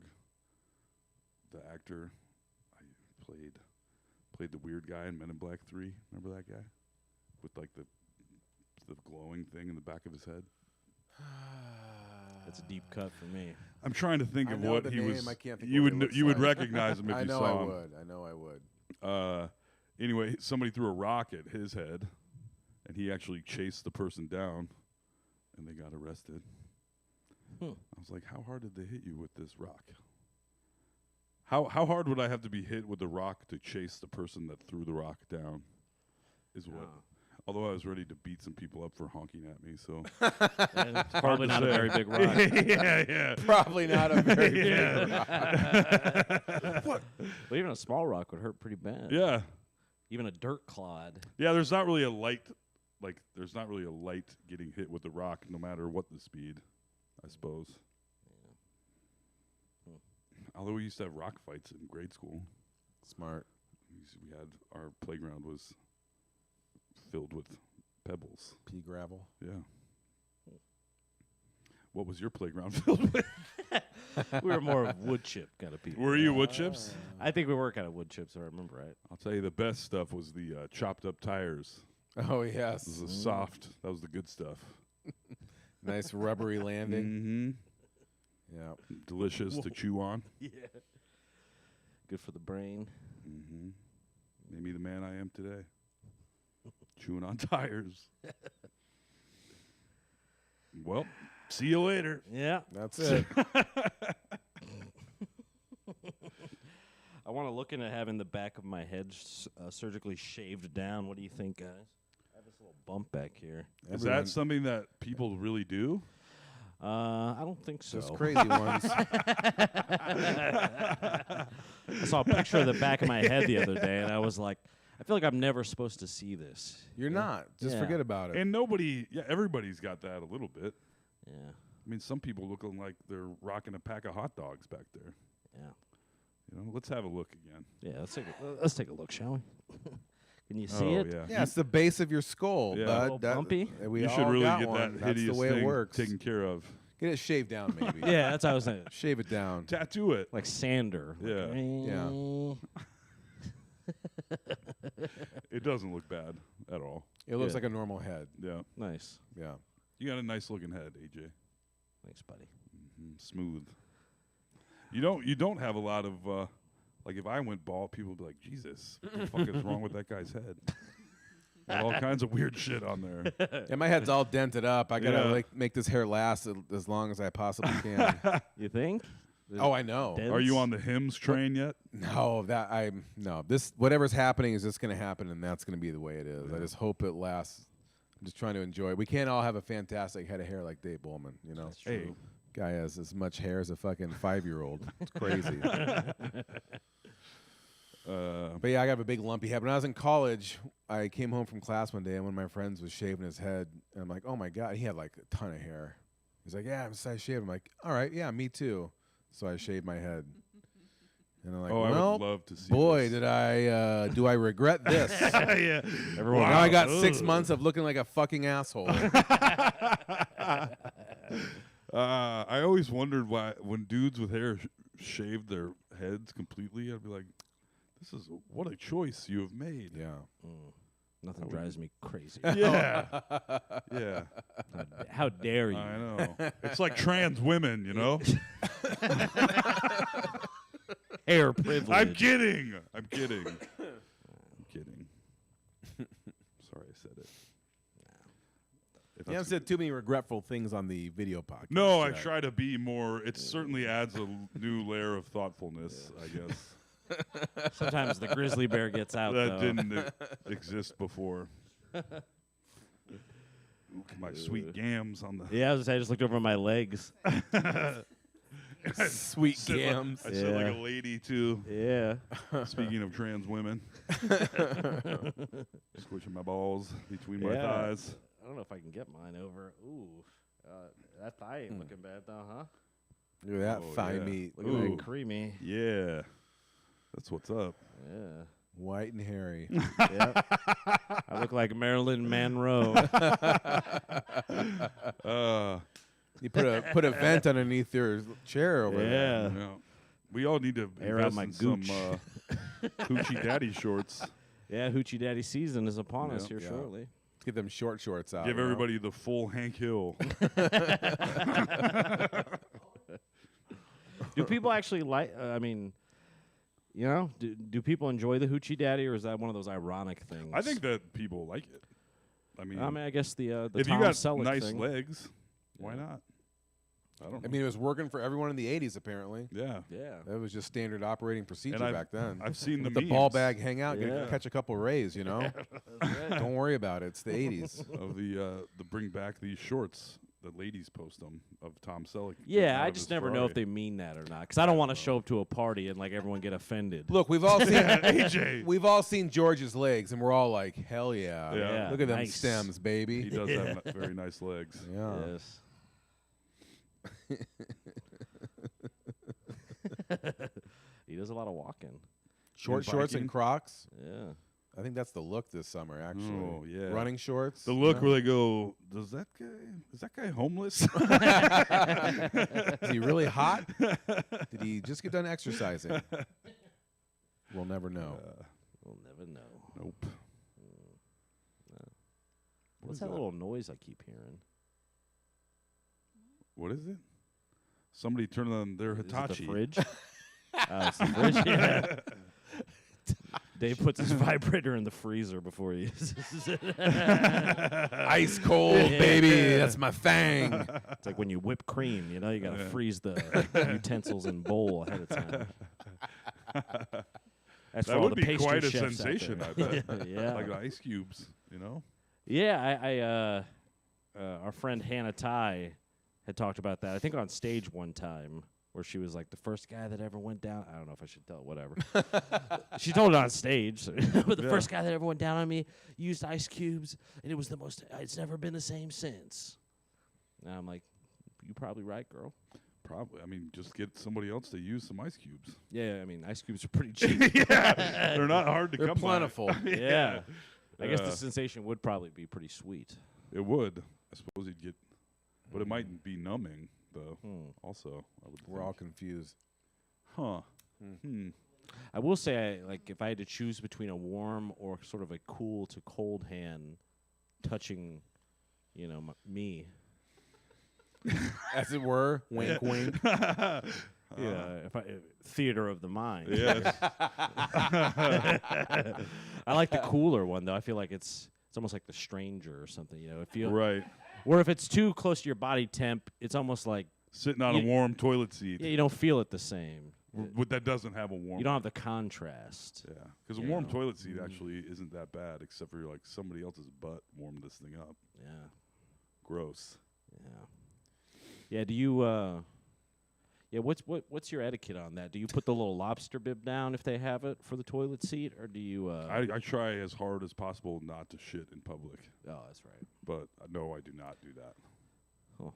the actor, I played the weird guy in Men in Black 3. Remember that guy with like the glowing thing in the back of his head? That's a deep cut for me. I'm trying to think I of know what the he name, was. I can't think you what would he looks you would like. recognize him if I you know saw I him. would. I know I would. Anyway, somebody threw a rock at his head, and he actually chased the person down, and they got arrested. I was like, how hard did they hit you with this rock? How hard would I have to be hit with the rock to chase the person that threw the rock down? Is what. Oh. Although I was ready to beat some people up for honking at me, so And it's probably to not a say. very big rock. yeah. Probably not a very big rock. Well, even a small rock would hurt pretty bad. Yeah. Even a dirt clod. Yeah, there's not really a light getting hit with the rock, no matter what the speed, I suppose. Although we used to have rock fights in grade school. Smart. We had our playground was filled with pebbles. Pea gravel. Yeah. What was your playground filled with? We were more of wood chip kind of people. Were you wood chips? I think we were kind of wood chips, if I remember right. I'll tell you, the best stuff was the chopped up tires. Oh, This yes. is the soft. That was the good stuff. Nice rubbery landing. Mm-hmm. Yeah. Delicious to chew on. Yeah. Good for the brain. Mm-hmm. Made me the man I am today. Chewing on tires. Well, see you later. Yeah. That's it. I want to look into having the back of my head surgically shaved down. What do you think, guys? I have this little bump back here. Is that something that people really do? I don't think so. Just crazy ones. I saw a picture of the back of my head the other day, and I was like, I feel like I'm never supposed to see this. You're not. Just Yeah. forget about it. And everybody's got that a little bit. Yeah. I mean, some people looking like they're rocking a pack of hot dogs back there. Yeah. You know, let's have a look again. Yeah. Let's take a look, shall we? Can you see oh, it? yeah. Yeah, it's the base of your skull, Yeah. A bud. little bumpy? We You all should really got get one. that That's hideous the way thing it works. taken care of. Get it shaved down, maybe. Yeah, that's what I was saying. Shave it down. Tattoo it. Like sander. Yeah. Yeah. It doesn't look bad at all. It looks Good. like a normal head. Yeah. Nice. Yeah. You got a nice looking head, AJ. Thanks, buddy. Smooth. You don't have a lot of like if I went bald, people would be like, Jesus, what the fuck is wrong with that guy's head? Got all kinds of weird shit on there. Yeah, my head's all dented up. I gotta Yeah. like make this hair last as long as I possibly can. You think? Oh, I know. Dead- Are you on the hymns train yet? No, this whatever's happening is just gonna happen, and that's gonna be the way it is. I just hope it lasts. I'm just trying to enjoy it. We can't all have a fantastic head of hair like Dave Bowman, you know. That's Hey. true. Guy has as much hair as a fucking 5-year-old. It's crazy. But yeah, I got a big lumpy head. When I was in college, I came home from class one day, and one of my friends was shaving his head, and I'm like, oh my God, he had like a ton of hair. He's like, yeah, I'm I shaved. I'm like, all right, yeah, me too. So I shaved my head. And I'm like, I well, would love to see boy, this. do I regret this. Yeah. Everyone, Now I got 6 Ugh. months of looking like a fucking asshole. I always wondered why when dudes with hair shaved their heads completely, I'd be like, "This is what a choice you have made." Yeah. nothing drives me crazy. Yeah, yeah. How dare you? I know. It's like trans women, you know. Hair privilege. I'm kidding. I'm kidding. I'm kidding. Sorry, I said it. If You haven't said too many regretful things on the video podcast. No, I yet. try to be more. It certainly adds a new layer of thoughtfulness, I guess. Sometimes the grizzly bear gets out. That though. didn't exist before. My sweet gams on the. Yeah, I just looked over my legs. Sweet Sit like- gams. I said like Yeah. a lady too. Yeah. Speaking of trans women, squishing my balls between my Yeah. thighs. I don't know if I can get mine over. Ooh, that thigh ain't looking bad though, huh? Look at that Oh, thigh yeah. meat. Look at Ooh. that creamy. Yeah, that's what's up. Yeah. White and hairy. Yep. I look like Marilyn Monroe. You put a vent underneath your chair over there. Yeah. Yeah. We all need to Air out invest my in some gooch. hoochie daddy shorts. Yeah, Hoochie Daddy season is upon us Yep. here Yeah. shortly. Get them short shorts out. Give you know? everybody the full Hank Hill. Do people actually like? I mean, you know, do people enjoy the Hoochie Daddy, or is that one of those ironic things? I think that people like it. I mean, I guess the if Tom you got Selleck nice thing. legs, why not? I don't know. I mean, it was working for everyone in the 80s, apparently. yeah. Yeah. That was just standard operating procedure I've- back then. I've seen Let the the ball memes bag hang out, Yeah. catch a couple rays, you know? Don't worry about it. It's the 80s. of the bring back these shorts that ladies post them of Tom Selleck. getting Yeah, out I of just his never know if Ferrari. they mean that or not, because I don't want to show up to a party and like everyone get offended. Look, we've all seen AJ. we've all seen George's legs, and we're all like, hell yeah. Yeah. Look at them Nice. stems, He baby. does have very nice legs. Yeah. Yes. He does a lot of walking. Short shorts biking? and Crocs. Yeah. I think that's the look this summer, actually. Oh, yeah. Running shorts. The look you where they go, is that guy homeless? know? Is he really hot? Did he just get done exercising? We'll never know. We'll never know. Nope. What's is that that? little noise I keep hearing? What is it? Somebody turned on their Is it the Hitachi. fridge? It's the fridge. Yeah. Dave puts his vibrator in the freezer before he uses it. Ice cold, baby. That's my thing. It's like when you whip cream, you know, you got to freeze the utensils and bowl ahead of time. That's for That all would the be pastry quite a chefs out sensation, I there. bet. Yeah. Like the ice cubes, you know? Yeah, our friend Hannah Ty had talked about that, I think on stage one time, where she was like, the first guy that ever went down. I don't know if I should tell it, whatever. She told it on stage. But the first guy that ever went down on me used ice cubes, and it was the most, it's never been the same since. And I'm like, you probably right, girl. Probably. I mean, just get somebody else to use some ice cubes. Yeah, I mean, ice cubes are pretty cheap. They're not hard to They're come plentiful. Yeah. I guess Yeah. the sensation would probably be pretty sweet. It would. I suppose you'd get, but it might be numbing though. Hmm. Also, I would. We're all confused. Huh. I will say, like, if I had to choose between a warm or sort of a cool to cold hand touching, me. As it were, wink, wink. Theater of the mind. Yes. I like the cooler one though. I feel like it's almost like the stranger or something. Right. Or if it's too close to your body temp, it's almost like Sitting on a warm toilet seat. you don't feel it the same. That doesn't have a warm. You don't have the contrast. Yeah, because a warm toilet seat actually isn't that bad, except for like somebody else's butt warmed this thing up. Yeah. Gross. Yeah. Do you? What's your etiquette on that? Do you put the little lobster bib down if they have it for the toilet seat, or do you? I try as hard as possible not to shit in public. Oh, that's right. But no, I do not do that. Oh.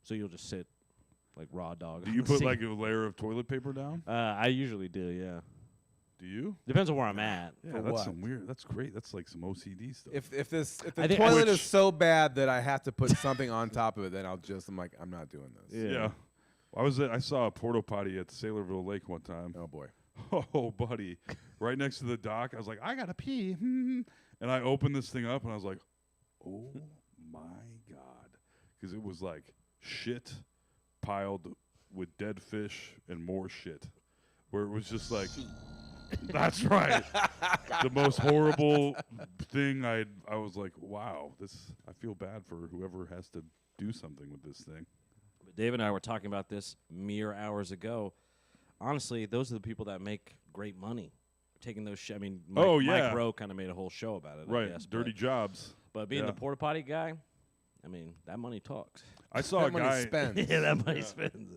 So you'll just sit like raw dog. Do on you the put seat? like a layer of toilet paper down? I usually do. Yeah. Do you? Depends on where I'm at. Yeah, For that's what? some weird. That's great. That's like some OCD stuff. If the I think- toilet is Which- so bad that I have to put something on top of it, then I'm like, I'm not doing this. Yeah. I saw a porta potty at Sailorville Lake one time. Oh boy. Oh, buddy. Right next to the dock. I was like, I got to pee. And I opened this thing up and I was like, oh my God. Because it was like shit piled with dead fish and more shit. Where it was just like, that's right. The most horrible thing I was like, wow, I feel bad for whoever has to do something with this thing. Dave and I were talking about this mere hours ago. Honestly, those are the people that make great money taking those. I mean, Mike Rowe kind of made a whole show about it. Right, I guess, dirty jobs. But being Yeah. the porta potty guy, I mean, that money talks. I saw That a money guy. spends. Yeah, that money spends.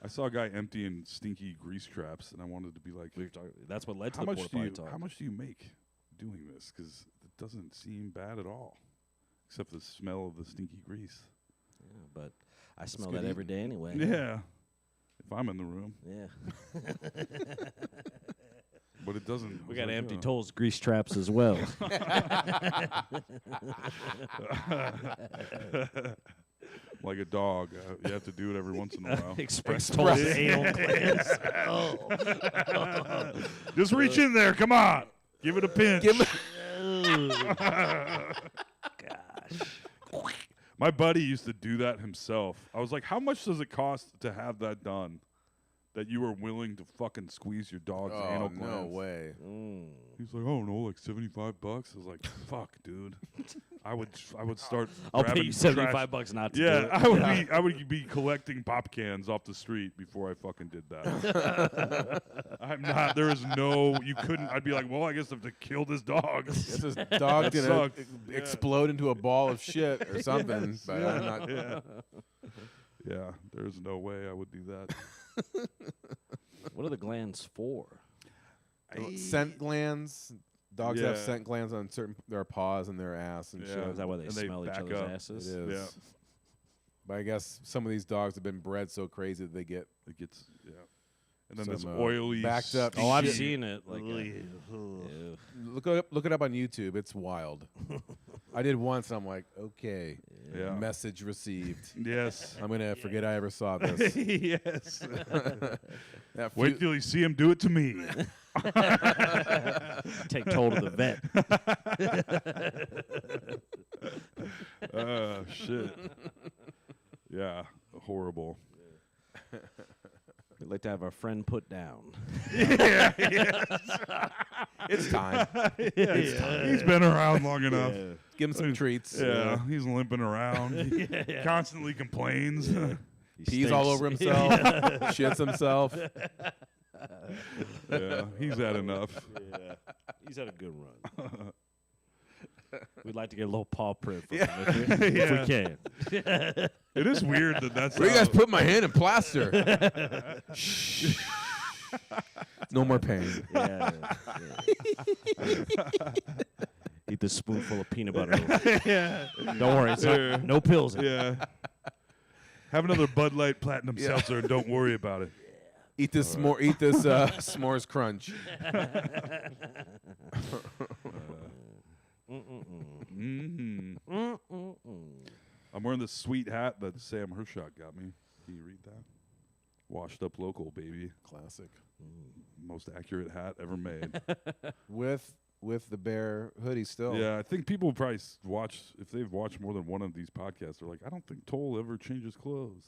I saw a guy emptying stinky grease traps, and I wanted to be like, That's what led to how the much porta do potty you talk. how much do you make doing this? Because it doesn't seem bad at all, except the smell of the stinky grease. Yeah, but I smell good that every day anyway. Yeah, if I'm in the room, Yeah. but it doesn't. We it's got like, empty tolls, grease traps as well. like a dog. You have to do it every once in a while. Express tolls, anal glands. Just reach in there. Come on, give it a pinch. My buddy used to do that himself. I was like, how much does it cost to have that done? That you were willing to fucking squeeze your dog's anal Oh, glands? no way. He's like, oh no, like $75. I was like, fuck, dude. I would start. I'll pay grabbing you trash. $75 not to do Yeah, it. I would be collecting pop cans off the street before I fucking did that. I'm not. There is no. You couldn't. I'd be like, well, I guess I have to kill this dog. This is dog gonna sucked. explode into a ball of shit or something. Yes, but yeah, I'm not. yeah. Yeah, there's no way I would do that. What are the glands for? Scent glands. Dogs have Yeah. scent glands on their paws and their ass and Yeah. shit. Is that why they And they smell each back other's up. It asses? is. Yeah. But I guess some of these dogs have been bred so crazy that they get It gets and then some, this oily backed up Oh, I've shit. seen it. Like, Look it up on YouTube. It's wild. I did once. And I'm like, okay, Yeah. message received. Yes. I'm gonna forget I ever saw this. Yes. That Wait few- till you see him do it to me. take toll to the vet. Shit. Yeah. Horrible. We'd like to have our friend put down. it's time. He's been around long enough. Give him some treats. Yeah, he's limping around. Constantly complains. He Pees all stinks. over himself. Shits himself. Yeah, he's had enough. Yeah. He's had a good run. We'd like to get a little paw print from him if we can. It is weird that that's Where you how- guys put my hand in plaster? Shh. No more pain. Yeah. Eat this spoonful of peanut butter. Yeah. Don't worry, it's not, no pills. In it. Yeah. Have another Bud Light Platinum Seltzer and don't worry about it. Eat this s'mores crunch. I'm wearing this sweet hat that Sam Hershock got me. Can you read that? Washed up local, baby. Classic. Most accurate hat ever made. With the bear hoodie still. Yeah, I think people probably watch, if they've watched more than one of these podcasts, they're like, I don't think Toll ever changes clothes.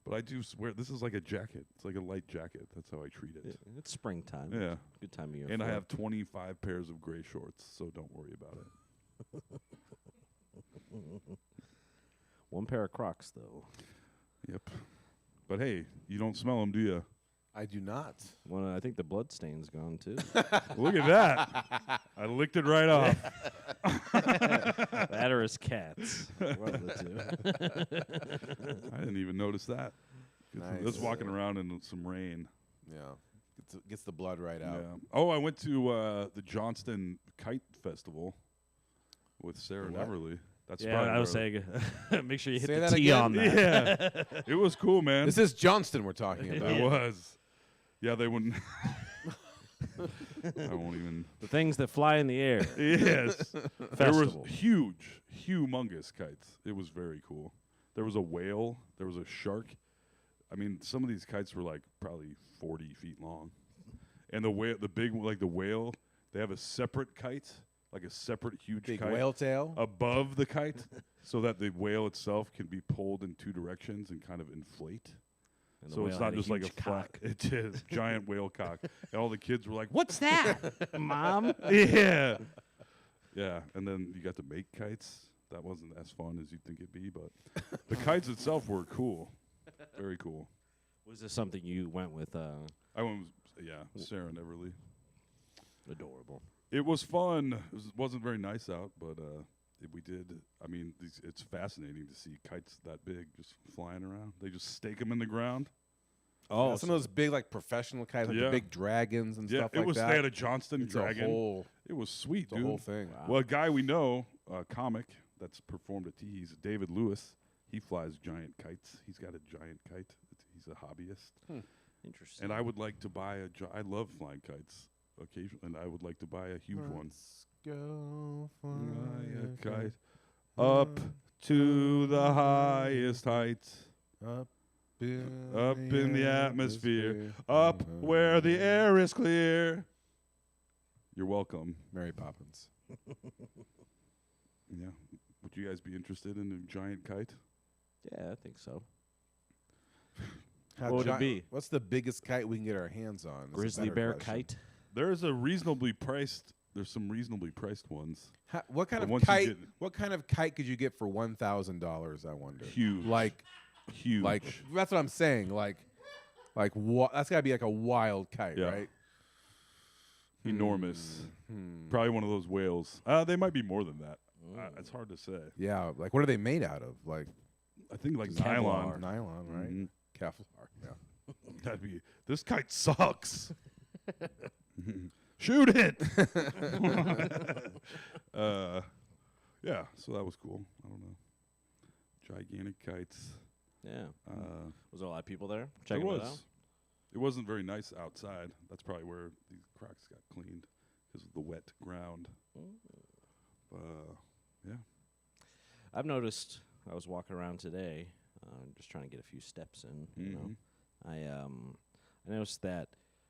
But I do swear, this is like a jacket. It's like a light jacket. That's how I treat it. Yeah, it's springtime. Yeah. Good time of year. And for I it. have 25 pairs of gray shorts, so don't worry about it. One pair of Crocs, though. Yep. But hey, you don't smell them, do you? I do not. Well, I think the blood stain's gone, too. Look at that. I licked it right off. That or his cats. One of the two. I didn't even notice that. Nice. Just walking around in some rain. Yeah. Gets the blood right out. Yeah. Oh, I went to the Johnston Kite Festival with Sarah and What? Everly. That's Yeah, probably I was where- saying, make sure you hit Say the that T again? on that. Yeah, it was cool, man. This is Johnston we're talking about. It was. Yeah, they wouldn't. I won't even. The things that fly in the air. Yes. There was Festival. huge, humongous kites. It was very cool. There was a whale. There was a shark. I mean, some of these kites were like probably 40 feet long. And the whale, the whale, they have a separate kite, like a separate huge Big kite whale tail. above the kite, so that the whale itself can be pulled in two directions and kind of inflate. And the So it's whale not had just like a huge flat. cock. It is giant whale cock, and all the kids were like, "What's that, Mom? yeah, yeah." And then you got to make kites. That wasn't as fun as you'd think it'd be, but the kites itself were cool, very cool. Was this something you went with? I went, with, Sarah and Everly. Adorable. It was fun. Wasn't very nice out, but we did. I mean, it's fascinating to see kites that big just flying around. They just stake them in the ground. Oh, Yeah, some of those big like professional kites, like Yeah. the big dragons and Yeah, stuff it like was. that. They had a Johnston It's dragon. a whole, It was sweet, it's a dude. whole thing. Wow. Well, a guy we know, a comic that's performed at Tees, David Lewis. He flies giant kites. He's got a giant kite. He's a hobbyist. Interesting. And I would like to buy I love flying kites occasionally, and I would like to buy a huge one. Let's go fly Fly a kite up to the highest heights, up up in the atmosphere, up where the air is clear. You're welcome. Mary Poppins. Yeah. Would you guys be interested in a giant kite? Yeah, I think so. How What would it be? What's the biggest kite we can get our hands on? That's a Grizzly better bear question. kite. There's some reasonably priced ones. What kind But of once you kite? get- What kind of kite could you get for $1,000? I wonder. Huge. Like Huge. that's what I'm saying. Like that's gotta be like a wild kite, Yeah. right? enormous. Probably one of those whales. They might be more than that. It's hard to say. Yeah. Like what are they made out of? Like I think like Kevlar. nylon. nylon, right? Mhm. Kevlar. Yeah. That'd be. This kite sucks. Shoot it. Yeah. So that was cool. I don't know. Gigantic kites. Yeah. Uh, Was there a lot of people there There checking it out? was. It wasn't very nice outside. That's probably where the Crocs got cleaned because of the wet ground. Yeah. I've noticed. I was walking around today, just trying to get a few steps in. You know, I noticed that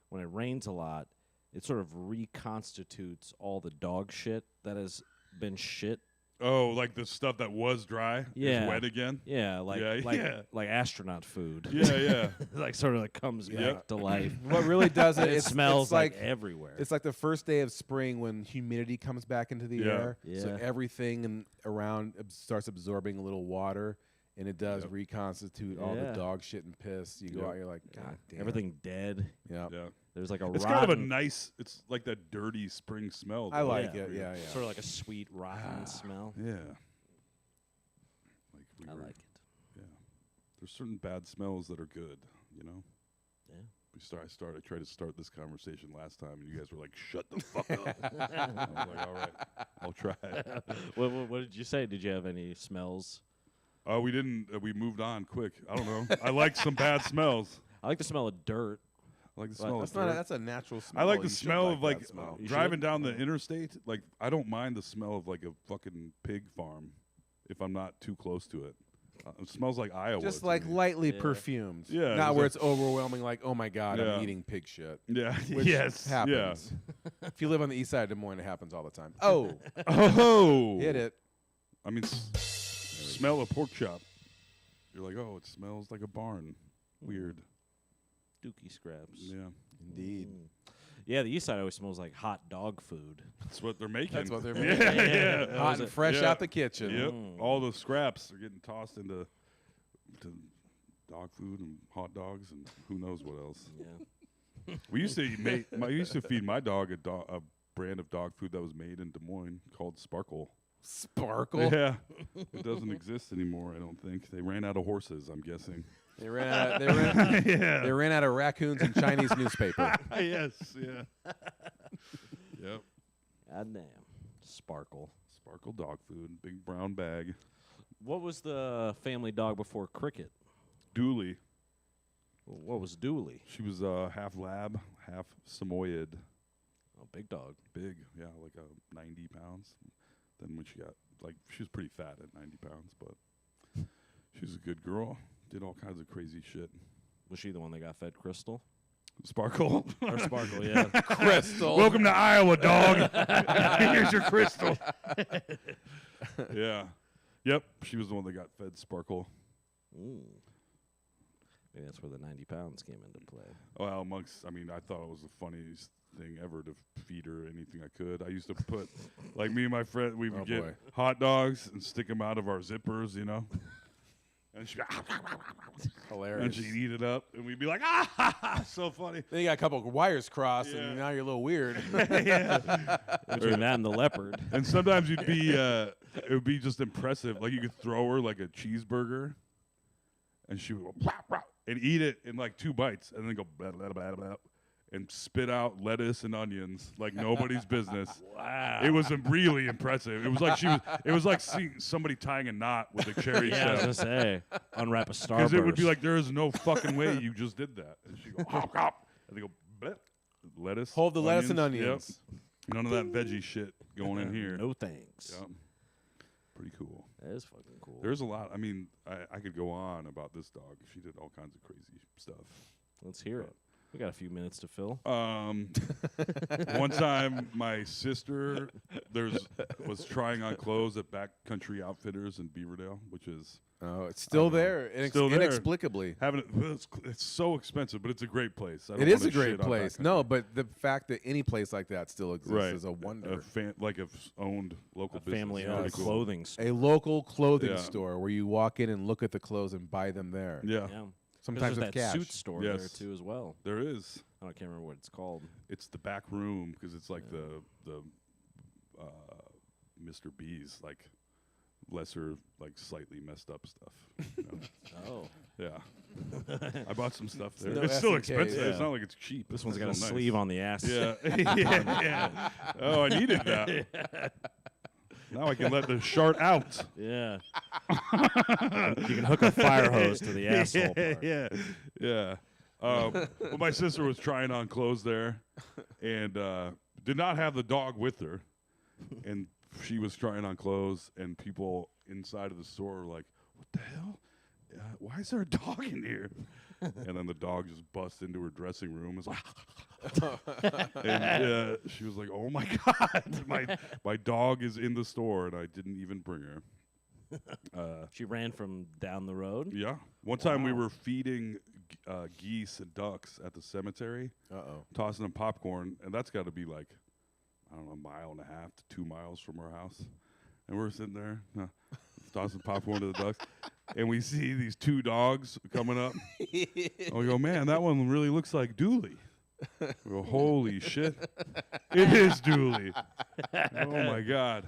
when it rains a lot, it sort of reconstitutes all the dog shit that has been shit. Oh, like the stuff that was dry Yeah. is wet again? Yeah, like Yeah. like astronaut food. Yeah, yeah. like sort of like comes back to life. What really does it? It it's, smells it's like everywhere. it's like the first day of spring when humidity comes back into the Yeah. air. So Yeah. everything around starts absorbing a little water, and it does Yep. reconstitute all the Yeah. dog shit and piss. You go Yep. out, you're like, God damn. Everything dead. Yeah. Yeah. There's like a It's rotten, kind of a nice, it's like that dirty spring smell. I though. like it. Yeah, yeah. Sort of like a sweet rotten smell. Yeah. Like we I were- like it. Yeah. There's certain bad smells that are good, you know? Yeah. I tried to start this conversation last time, and you guys were like, shut the fuck up. I was like, all right, I'll try. What did you say? Did you have any smells? We didn't, we moved on quick. I don't know. I like some bad smells. I like the smell of dirt. I like the But smell That's of not. dirt. That's a natural smell. I like the You should smell of that like smell. You driving should? down the interstate. Like I don't mind the smell of like a fucking pig farm if I'm not too close to it. It smells like Iowa. Just to like me. lightly Yeah. perfumed. Yeah, Not it's where a- it's overwhelming, like, oh my God, Yeah. I'm eating pig shit. Yeah. Which yes. happens. If you live on the east side of Des Moines, it happens all the time. Oh, Yeah. Oh. hit it. I mean, smell a pork chop. You're like, oh, it smells like a barn. Weird. Dookie scraps. Yeah. Indeed. Yeah, the east side always smells like hot dog food. That's what they're making. That's what they're Yeah, making. yeah. Hot and fresh Yeah. out the kitchen. Yep. All the scraps are getting tossed into dog food and hot dogs and who knows what else. Yeah. We used to I used to feed my dog a brand of dog food that was made in Des Moines called Sparkle. Sparkle. Yeah, it doesn't exist anymore. I don't think they ran out of horses. I'm guessing. They ran out. They ran, Yeah. they ran out of raccoons and Chinese newspaper. yes. Yeah. Yep. God damn. Sparkle. Sparkle dog food, big brown bag. What was the family dog before Cricket? Dooley. What was Dooley? She was half lab, half Samoyed. Oh, big dog. Big, yeah, like 90 pounds. Then when she got, she was pretty fat at 90 pounds, but she was a good girl. Did all kinds of crazy shit. Was she the one that got fed Crystal? Sparkle. Or Sparkle, yeah. Crystal. Welcome to Iowa, dog. Here's your crystal. Yeah. Yep, she was the one that got fed Sparkle. Maybe that's where the 90 pounds came into play. Well, I thought it was the funniest thing ever to feed her anything I could. I used to put, me and my friend, we would Oh, get boy. hot dogs and stick them out of our zippers, And she'd go, Hilarious. and she'd eat it up, and we'd be like, ah, so funny. Then you got a couple of wires crossed, Yeah. and now you're a little weird. Between that and the leopard. And sometimes it would be just impressive. Like you could throw her like a cheeseburger, and she would go, "Rah, rah," and eat it in 2 bites, and then go, blah, blah, blah, blah, and spit out lettuce and onions like nobody's business. Wow. It was really impressive. It was like seeing somebody tying a knot with a cherry Yeah, I was shell. going to say, unwrap a Starburst. Because it would be like, there is no fucking way you just did that. And she go, hop, hop. And they go, bleh. Lettuce. Hold the lettuce and onions. Yep. None of that veggie shit going in here. No thanks. Yep. Pretty cool. That is fucking cool. There's a lot. I mean, I could go on about this dog. She did all kinds of crazy stuff. Let's hear it. We got a few minutes to fill. One time, my sister was trying on clothes at Backcountry Outfitters in Beaverdale, which is Oh, it's still there. Still there. Inexplicably. it's so expensive, but it's a great place. I don't It is wanna a great shit on place. Backcountry. No, but the fact that any place like that still exists Right. is a wonder. Like a owned local A business. family-owned Pretty cool. clothing store. A local clothing Yeah. store where you walk in and look at the clothes and buy them there. Yeah, Yeah. Sometimes There's with that cash. suit store there Yes. too as well. there is. I can't remember what it's called. It's the back room because it's like the Mr. B's, like lesser, slightly messed up stuff. You know? Oh. Yeah, I bought some stuff there. No it's still SNKs. expensive. Yeah. It's not like it's cheap. This one's It's got a still nice. sleeve on the ass. Yeah. yeah. Oh, I needed that. Now I can let the shart out. Yeah. You can hook a fire hose to the asshole part. Yeah. Well, my sister was trying on clothes there, and did not have the dog with her, and she was trying on clothes, and people inside of the store were like, "What the hell? Why is there a dog in here?" And then the dog just busts into her dressing room. It's like, and she was like, "Oh my god, my dog is in the store, and I didn't even bring her." She ran from down the road. Yeah. One time we Wow. were feeding geese and ducks at the cemetery, Uh-oh. tossing them popcorn, and that's got to be like, I don't know, 1.5 miles to 2 miles from our house. And we're sitting there tossing popcorn to the ducks, and we see these 2 dogs coming up. And we go, man, that one really looks like Dooley. We go, holy shit. It is Dooley. Oh, my God.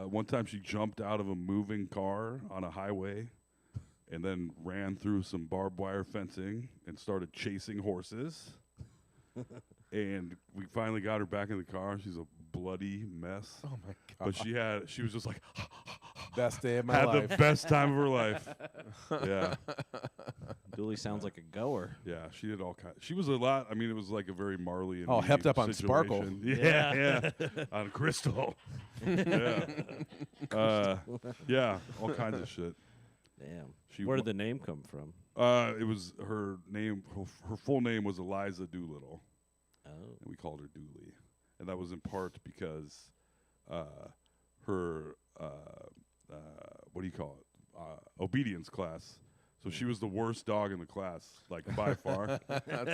One time she jumped out of a moving car on a highway and then ran through some barbed wire fencing and started chasing horses. And we finally got her back in the car. She's a bloody mess. Oh my god. But she was just like, Best day of my had life. the best time of her life. Yeah. Dooley sounds like a goer. Yeah, she did all kinds. She was a lot. I mean, it was like a very Marley and Oh, me hepped up on Sparkle. situation. Yeah, on Crystal. Yeah, yeah, all kinds of shit. Damn. Where did the name come from? It was her name. Her full name was Eliza Doolittle. Oh. And we called her Dooley, and that was in part because her what do you call it? Obedience class. So she was the worst dog in the class, like by far.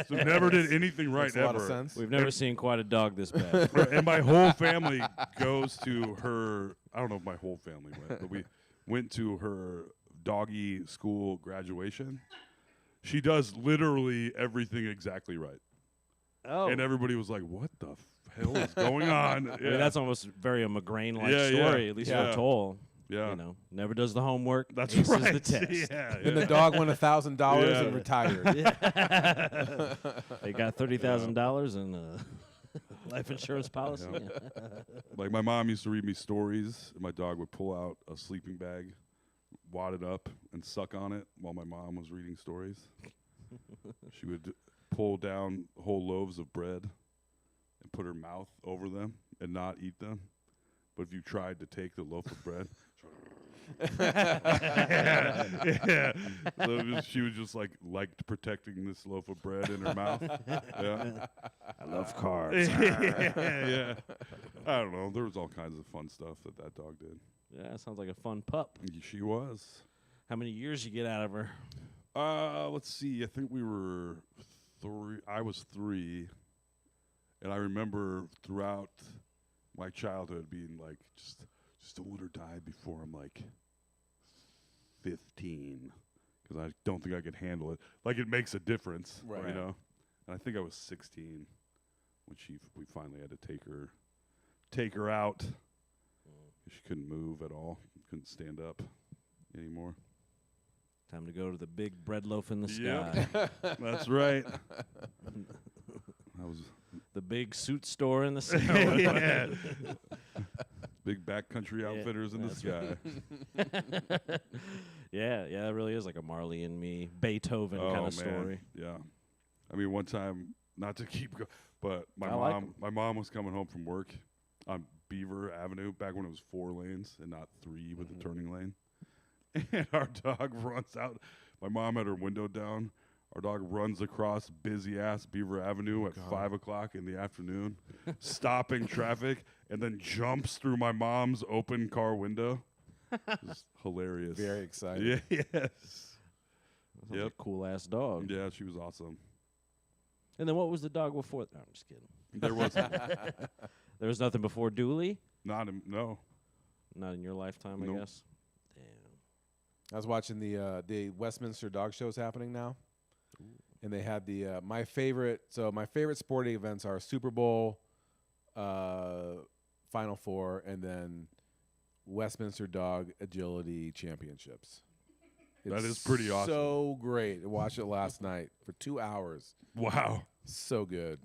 So never did anything right Makes a ever. lot of sense. We've never seen quite a dog this bad. And my whole family goes to her. I don't know if my whole family went, but we went to her doggy school graduation. She does literally everything exactly right. Oh. And everybody was like, what the hell is going on? I mean, that's almost very a McGrain-like Yeah, story, yeah. at least Yeah. for Toll. Yeah. You know, never does the homework. That's aces right. the test. Yeah, Then the dog won $1,000 Yeah. and retired. They got $30,000 in life insurance policy. Yeah. Like my mom used to read me stories, and my dog would pull out a sleeping bag, wad it up, and suck on it while my mom was reading stories. She would pull down whole loaves of bread and put her mouth over them and not eat them. But if you tried to take the loaf of bread, yeah. So she was just liked protecting this loaf of bread in her mouth. Yeah. I love carbs. Yeah. I don't know. There was all kinds of fun stuff that dog did. Yeah, sounds like a fun pup. She was. How many years you get out of her? Let's see. I think we were 3. I was 3, and I remember throughout my childhood being like, just don't let her die before I'm like 15, because I don't think I could handle it. Like it makes a difference, Right. you know. And I think I was 16 when we finally had to take her out. She couldn't move at all. Couldn't stand up anymore. Time to go to the big bread loaf in the Yep. sky. That's right. That was The big suit store in the sky. yeah. Big backcountry outfitters in the that's sky. Yeah, that really is like a Marley and Me, Beethoven kind of story. Yeah. I mean, one time, not to keep going, but I like 'em. my mom was coming home from work on Beaver Avenue back when it was 4 lanes and not 3 with the turning lane. And our dog runs out. My mom had her window down. Our dog runs across busy-ass Beaver Avenue at 5 o'clock in the afternoon, stopping traffic, and then jumps through my mom's open car window. It's hilarious. Very excited. Yeah, yes. Sounds like Yep. a cool ass dog. Yeah, she was awesome. And then what was the dog before? No, I'm just kidding. There was There was nothing before Dooley? no. Not in your lifetime, I Nope. guess. Damn. I was watching the Westminster Dog Shows happening now, and they had the my favorite sporting events are Super Bowl, Final Four, and then Westminster Dog Agility Championships. That It's is pretty awesome. So great! I watched it last night for 2 hours. Wow. So good.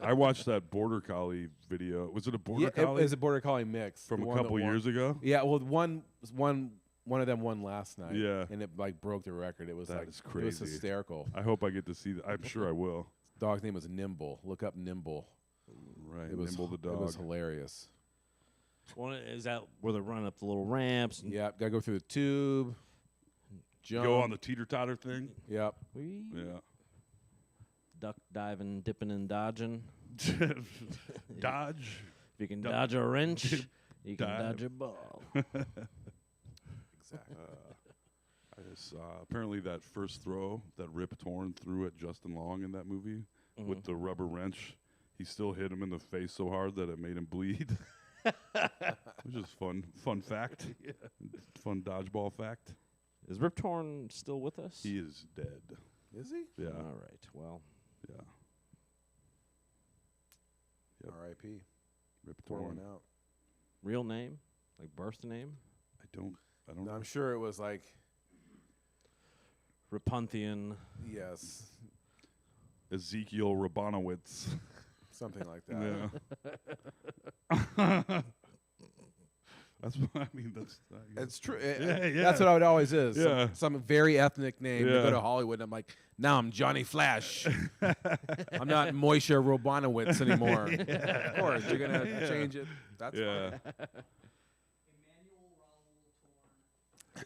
I watched that Border Collie video. Was it a Border Yeah, Collie? it was a Border Collie mix from The a one that couple won. years ago? Yeah, well, one of them won last night. Yeah. and it like broke the record. It was That like is It was crazy. hysterical. I hope I get to see that. I'm sure I will. Dog's name was Nimble. Look up Nimble. Right. It was Nimble the It dog. was hilarious. Is that where they're running up the little ramps? And Yeah, gotta go through the tube. Jump. Go on the teeter-totter thing? Yep. whee, Yeah. duck diving, dipping, and dodging. Dodge. If you can Duck, dodge a wrench, you can dive. dodge a ball. Exactly. I just saw apparently that first throw that Rip Torn threw at Justin Long in that movie with the rubber wrench, he still hit him in the face so hard that it made him bleed. Which is fun fact. Fun dodgeball fact. Is Rip Torn still with us? He is dead. Is he? Yeah. All right. Well, Yeah. Yep. R.I.P. Rip Pour Torn. one out. real name, like birth name, I don't No, I'm sure it was like Rapunthian. yes, Ezekiel Rabonowitz. something like that. Yeah. That's what I mean. That's It's true. Yeah, That's what it always is. Yeah. Some very ethnic name. You Yeah. go to Hollywood, and I'm like, now I'm Johnny Flash. I'm not Moishe Robanowitz anymore. Of course, you're gonna change it. That's yeah. fine.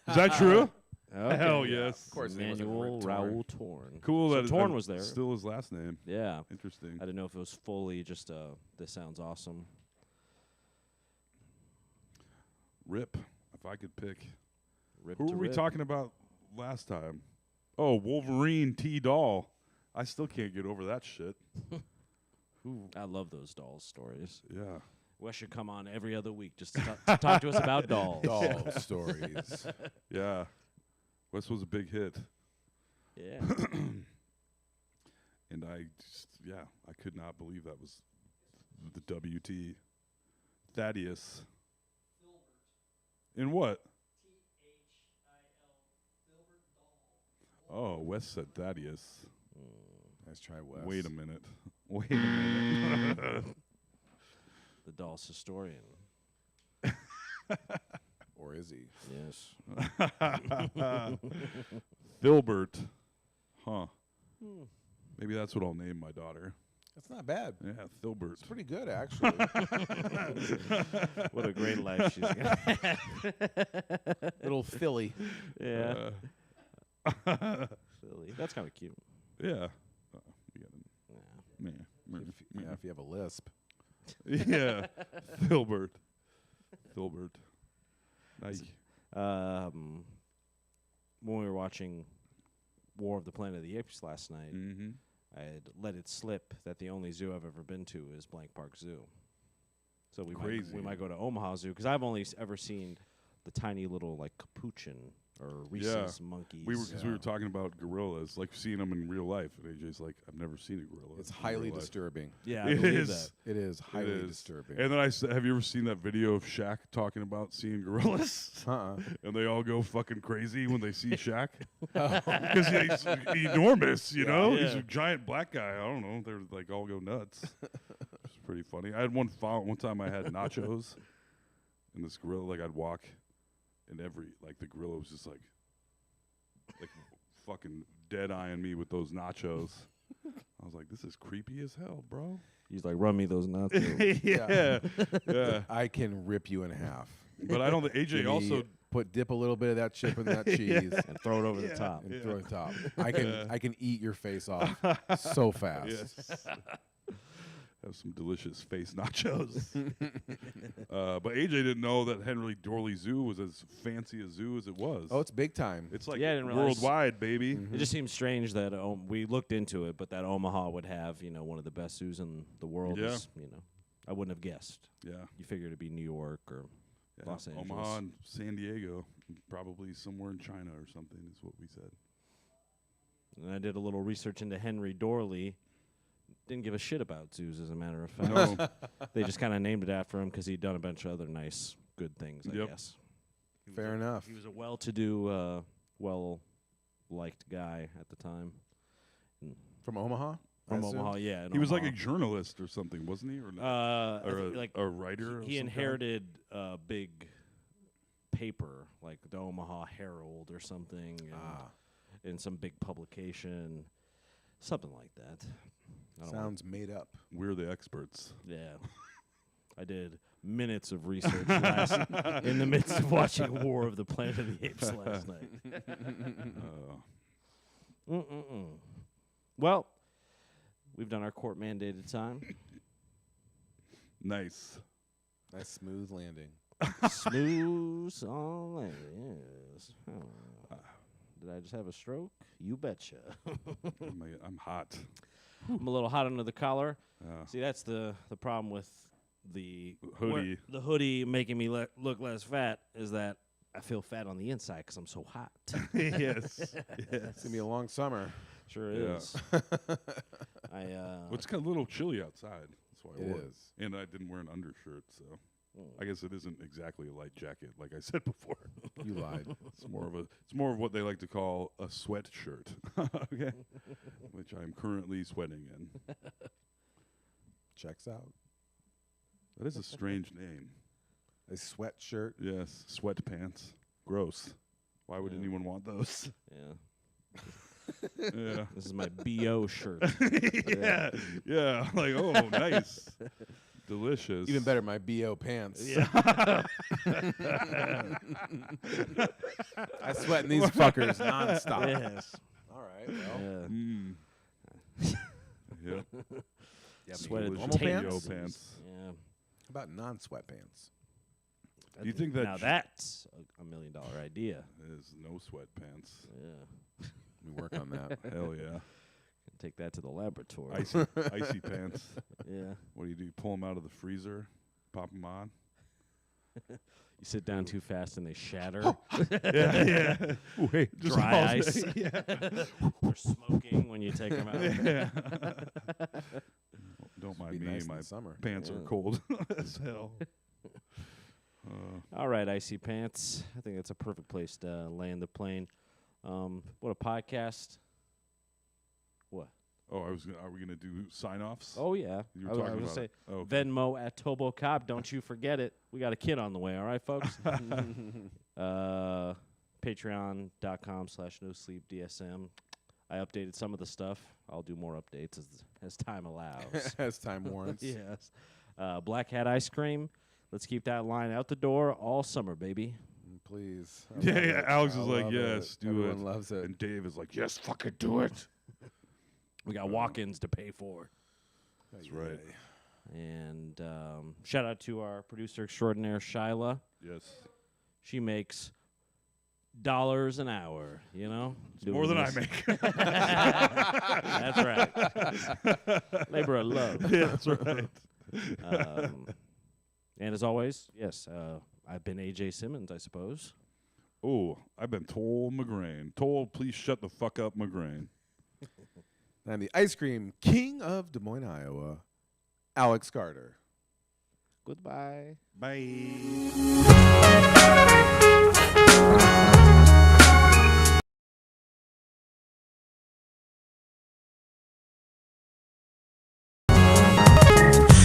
Is that true? Okay. Hell yes. Of course, his name wasn't Emmanuel Rick Torn. Raoul Torn. Cool So that Torn was there. Still his last name. Yeah. Interesting. I didn't know if it was fully just this sounds awesome. Rip. If I could pick. Rip Who to were we rip. talking about last time? Oh, Wolverine T. Doll. I still can't get over that shit. I love those dolls stories. Yeah. Wes should come on every other week just to talk to us about dolls. Doll stories. Yeah. Wes was a big hit. Yeah. And I could not believe that was the WT. Thaddeus. In what? Oh, Wes said Thaddeus. Nice try, Wes. Wait a minute. Wait a minute. The doll's historian. Or is he? Yes. Filbert. Huh. Maybe that's what I'll name my daughter. That's not bad. Yeah, Filbert. It's pretty good, actually. What a great life she's got. Little Philly. Yeah. Silly. That's kind of cute. Yeah. We got Yeah. If you have a lisp. yeah. Filbert. Filbert. Nice. When we were watching War of the Planet of the Apes last night, Mm-hmm. I had let it slip that the only zoo I've ever been to is Blank Park Zoo. So we Crazy. might go to Omaha Zoo because I've only ever seen the tiny little like capuchin or rhesus monkeys. We were talking about gorillas, like seeing them in real life, and AJ's like, "I've never seen a gorilla." It's in highly real life." disturbing. Yeah, I It believe is. that. It is highly It is. disturbing. And then I said, "Have you ever seen that video of Shaq talking about seeing gorillas?" And they all go fucking crazy when they see Shaq because he's enormous, you know. He's Yeah. a giant black guy. I don't know. They're like all go nuts. It's pretty funny. I had one time I had nachos, and this gorilla, like I'd walk, and the gorilla was just like fucking dead eyeing me with those nachos. I was like, this is creepy as hell, bro. He's like, run me those nuts. yeah. Yeah. I can rip you in half. But I don't think AJ Give me- also. dip a little bit of that chip in that cheese And throw it over the top. and throw it top. I can eat your face off so fast. Yes. Have some delicious face nachos. But AJ didn't know that Henry Dorley Zoo was as fancy a zoo as it was. Oh, it's big time. It's like Yeah, I didn't realize- worldwide, baby. It just seems strange that we looked into it, but that Omaha would have, one of the best zoos in the world. Yeah. I wouldn't have guessed. Yeah. You figured it'd be New York or Yeah. Los Angeles. Omaha and San Diego, probably somewhere in China or something is what we said. And I did a little research into Henry Dorley. Didn't give a shit about zoos, as a matter of fact. No. They just kind of named it after him because he'd done a bunch of other nice, good things, I Yep. guess. Fair enough. He was a well-to-do, well-liked guy at the time. From Omaha? I From assume? Omaha, yeah. in He was like a Omaha. journalist or something, wasn't he? Or not? I or think, a, like a writer? of he some inherited a big paper, like the Omaha Herald or something, and in some big publication, something like that. I don't know. Sounds made up. kind? We're the experts. Yeah. I did minutes of research in the midst of watching War of the Planet of the Apes last night. Well, we've done our court-mandated time. Nice. Nice smooth landing. Smooth on yes. Did I just have a stroke? You betcha. I'm hot. I'm a little hot under the collar. Yeah. See, that's the problem with the Hoodie. The hoodie making me look less fat is that I feel fat on the inside because I'm so hot. yes. It's going to be a long summer. Sure Yeah. is. Well, it's kind of a little chilly outside. That's why I It wore is. it. And I didn't wear an undershirt, so I guess it isn't exactly a light jacket, like I said before. You lied. It's more of what they like to call a sweatshirt. Okay. Which I'm currently sweating in. Checks out. That is a strange name. A sweatshirt. Yes, sweatpants. Gross. Why would anyone want those? Yeah. Yeah. This is my BO shirt. Yeah. Yeah. Like, oh, nice. Delicious. Even better, my BO pants. Yeah. I sweat in these fuckers nonstop. Yes. All right. Well, Yeah. Yep. yeah, Sweated normal pants? pants. Yeah. How about non-sweatpants? Do you think that now that's a $1 million idea? is no sweatpants? Yeah. We work on that. Hell yeah. Take that to the laboratory. Icy pants. Yeah. What do? You pull them out of the freezer, pop them on? You sit down too fast and they shatter. Yeah. Wait, just Dry all ice. day. Yeah. Or smoking when you take them out. Yeah. Don't Be mind me. nice in My the summer. pants are Yeah. cold as hell. All right, Icy Pants. I think that's a perfect place to land the plane. What a podcast. What? Oh, are we gonna do sign-offs? Oh, yeah. You were I was talking going to about say it. Oh, okay. Venmo at Tobo Cobb. Don't you forget it. We got a kid on the way, all right, folks? Patreon.com/NoSleepDSM. I updated some of the stuff. I'll do more updates as time allows. As time warrants. Yes. Black Hat Ice Cream. Let's keep that line out the door all summer, baby. Please. I Yeah, love yeah. it. Alex I is like, love yes, it. do Everyone it. loves it. And Dave is like, yes, fucking do it. We got walk-ins to pay for. That's right. And shout out to our producer extraordinaire, Shyla. Yes. She makes dollars an hour, you know? More than I this. make. That's right. Labor of love. Yeah, that's right. And as always, yes, I've been AJ Simmons, I suppose. Oh, I've been told McGrain. Told, please shut the fuck up, McGrain. I'm the ice cream king of Des Moines, Iowa, Alex Carter. Goodbye. Bye.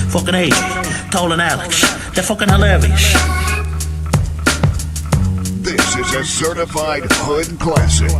Fucking AJ, Toll and Alex. They're fucking hilarious. This is a certified hood classic.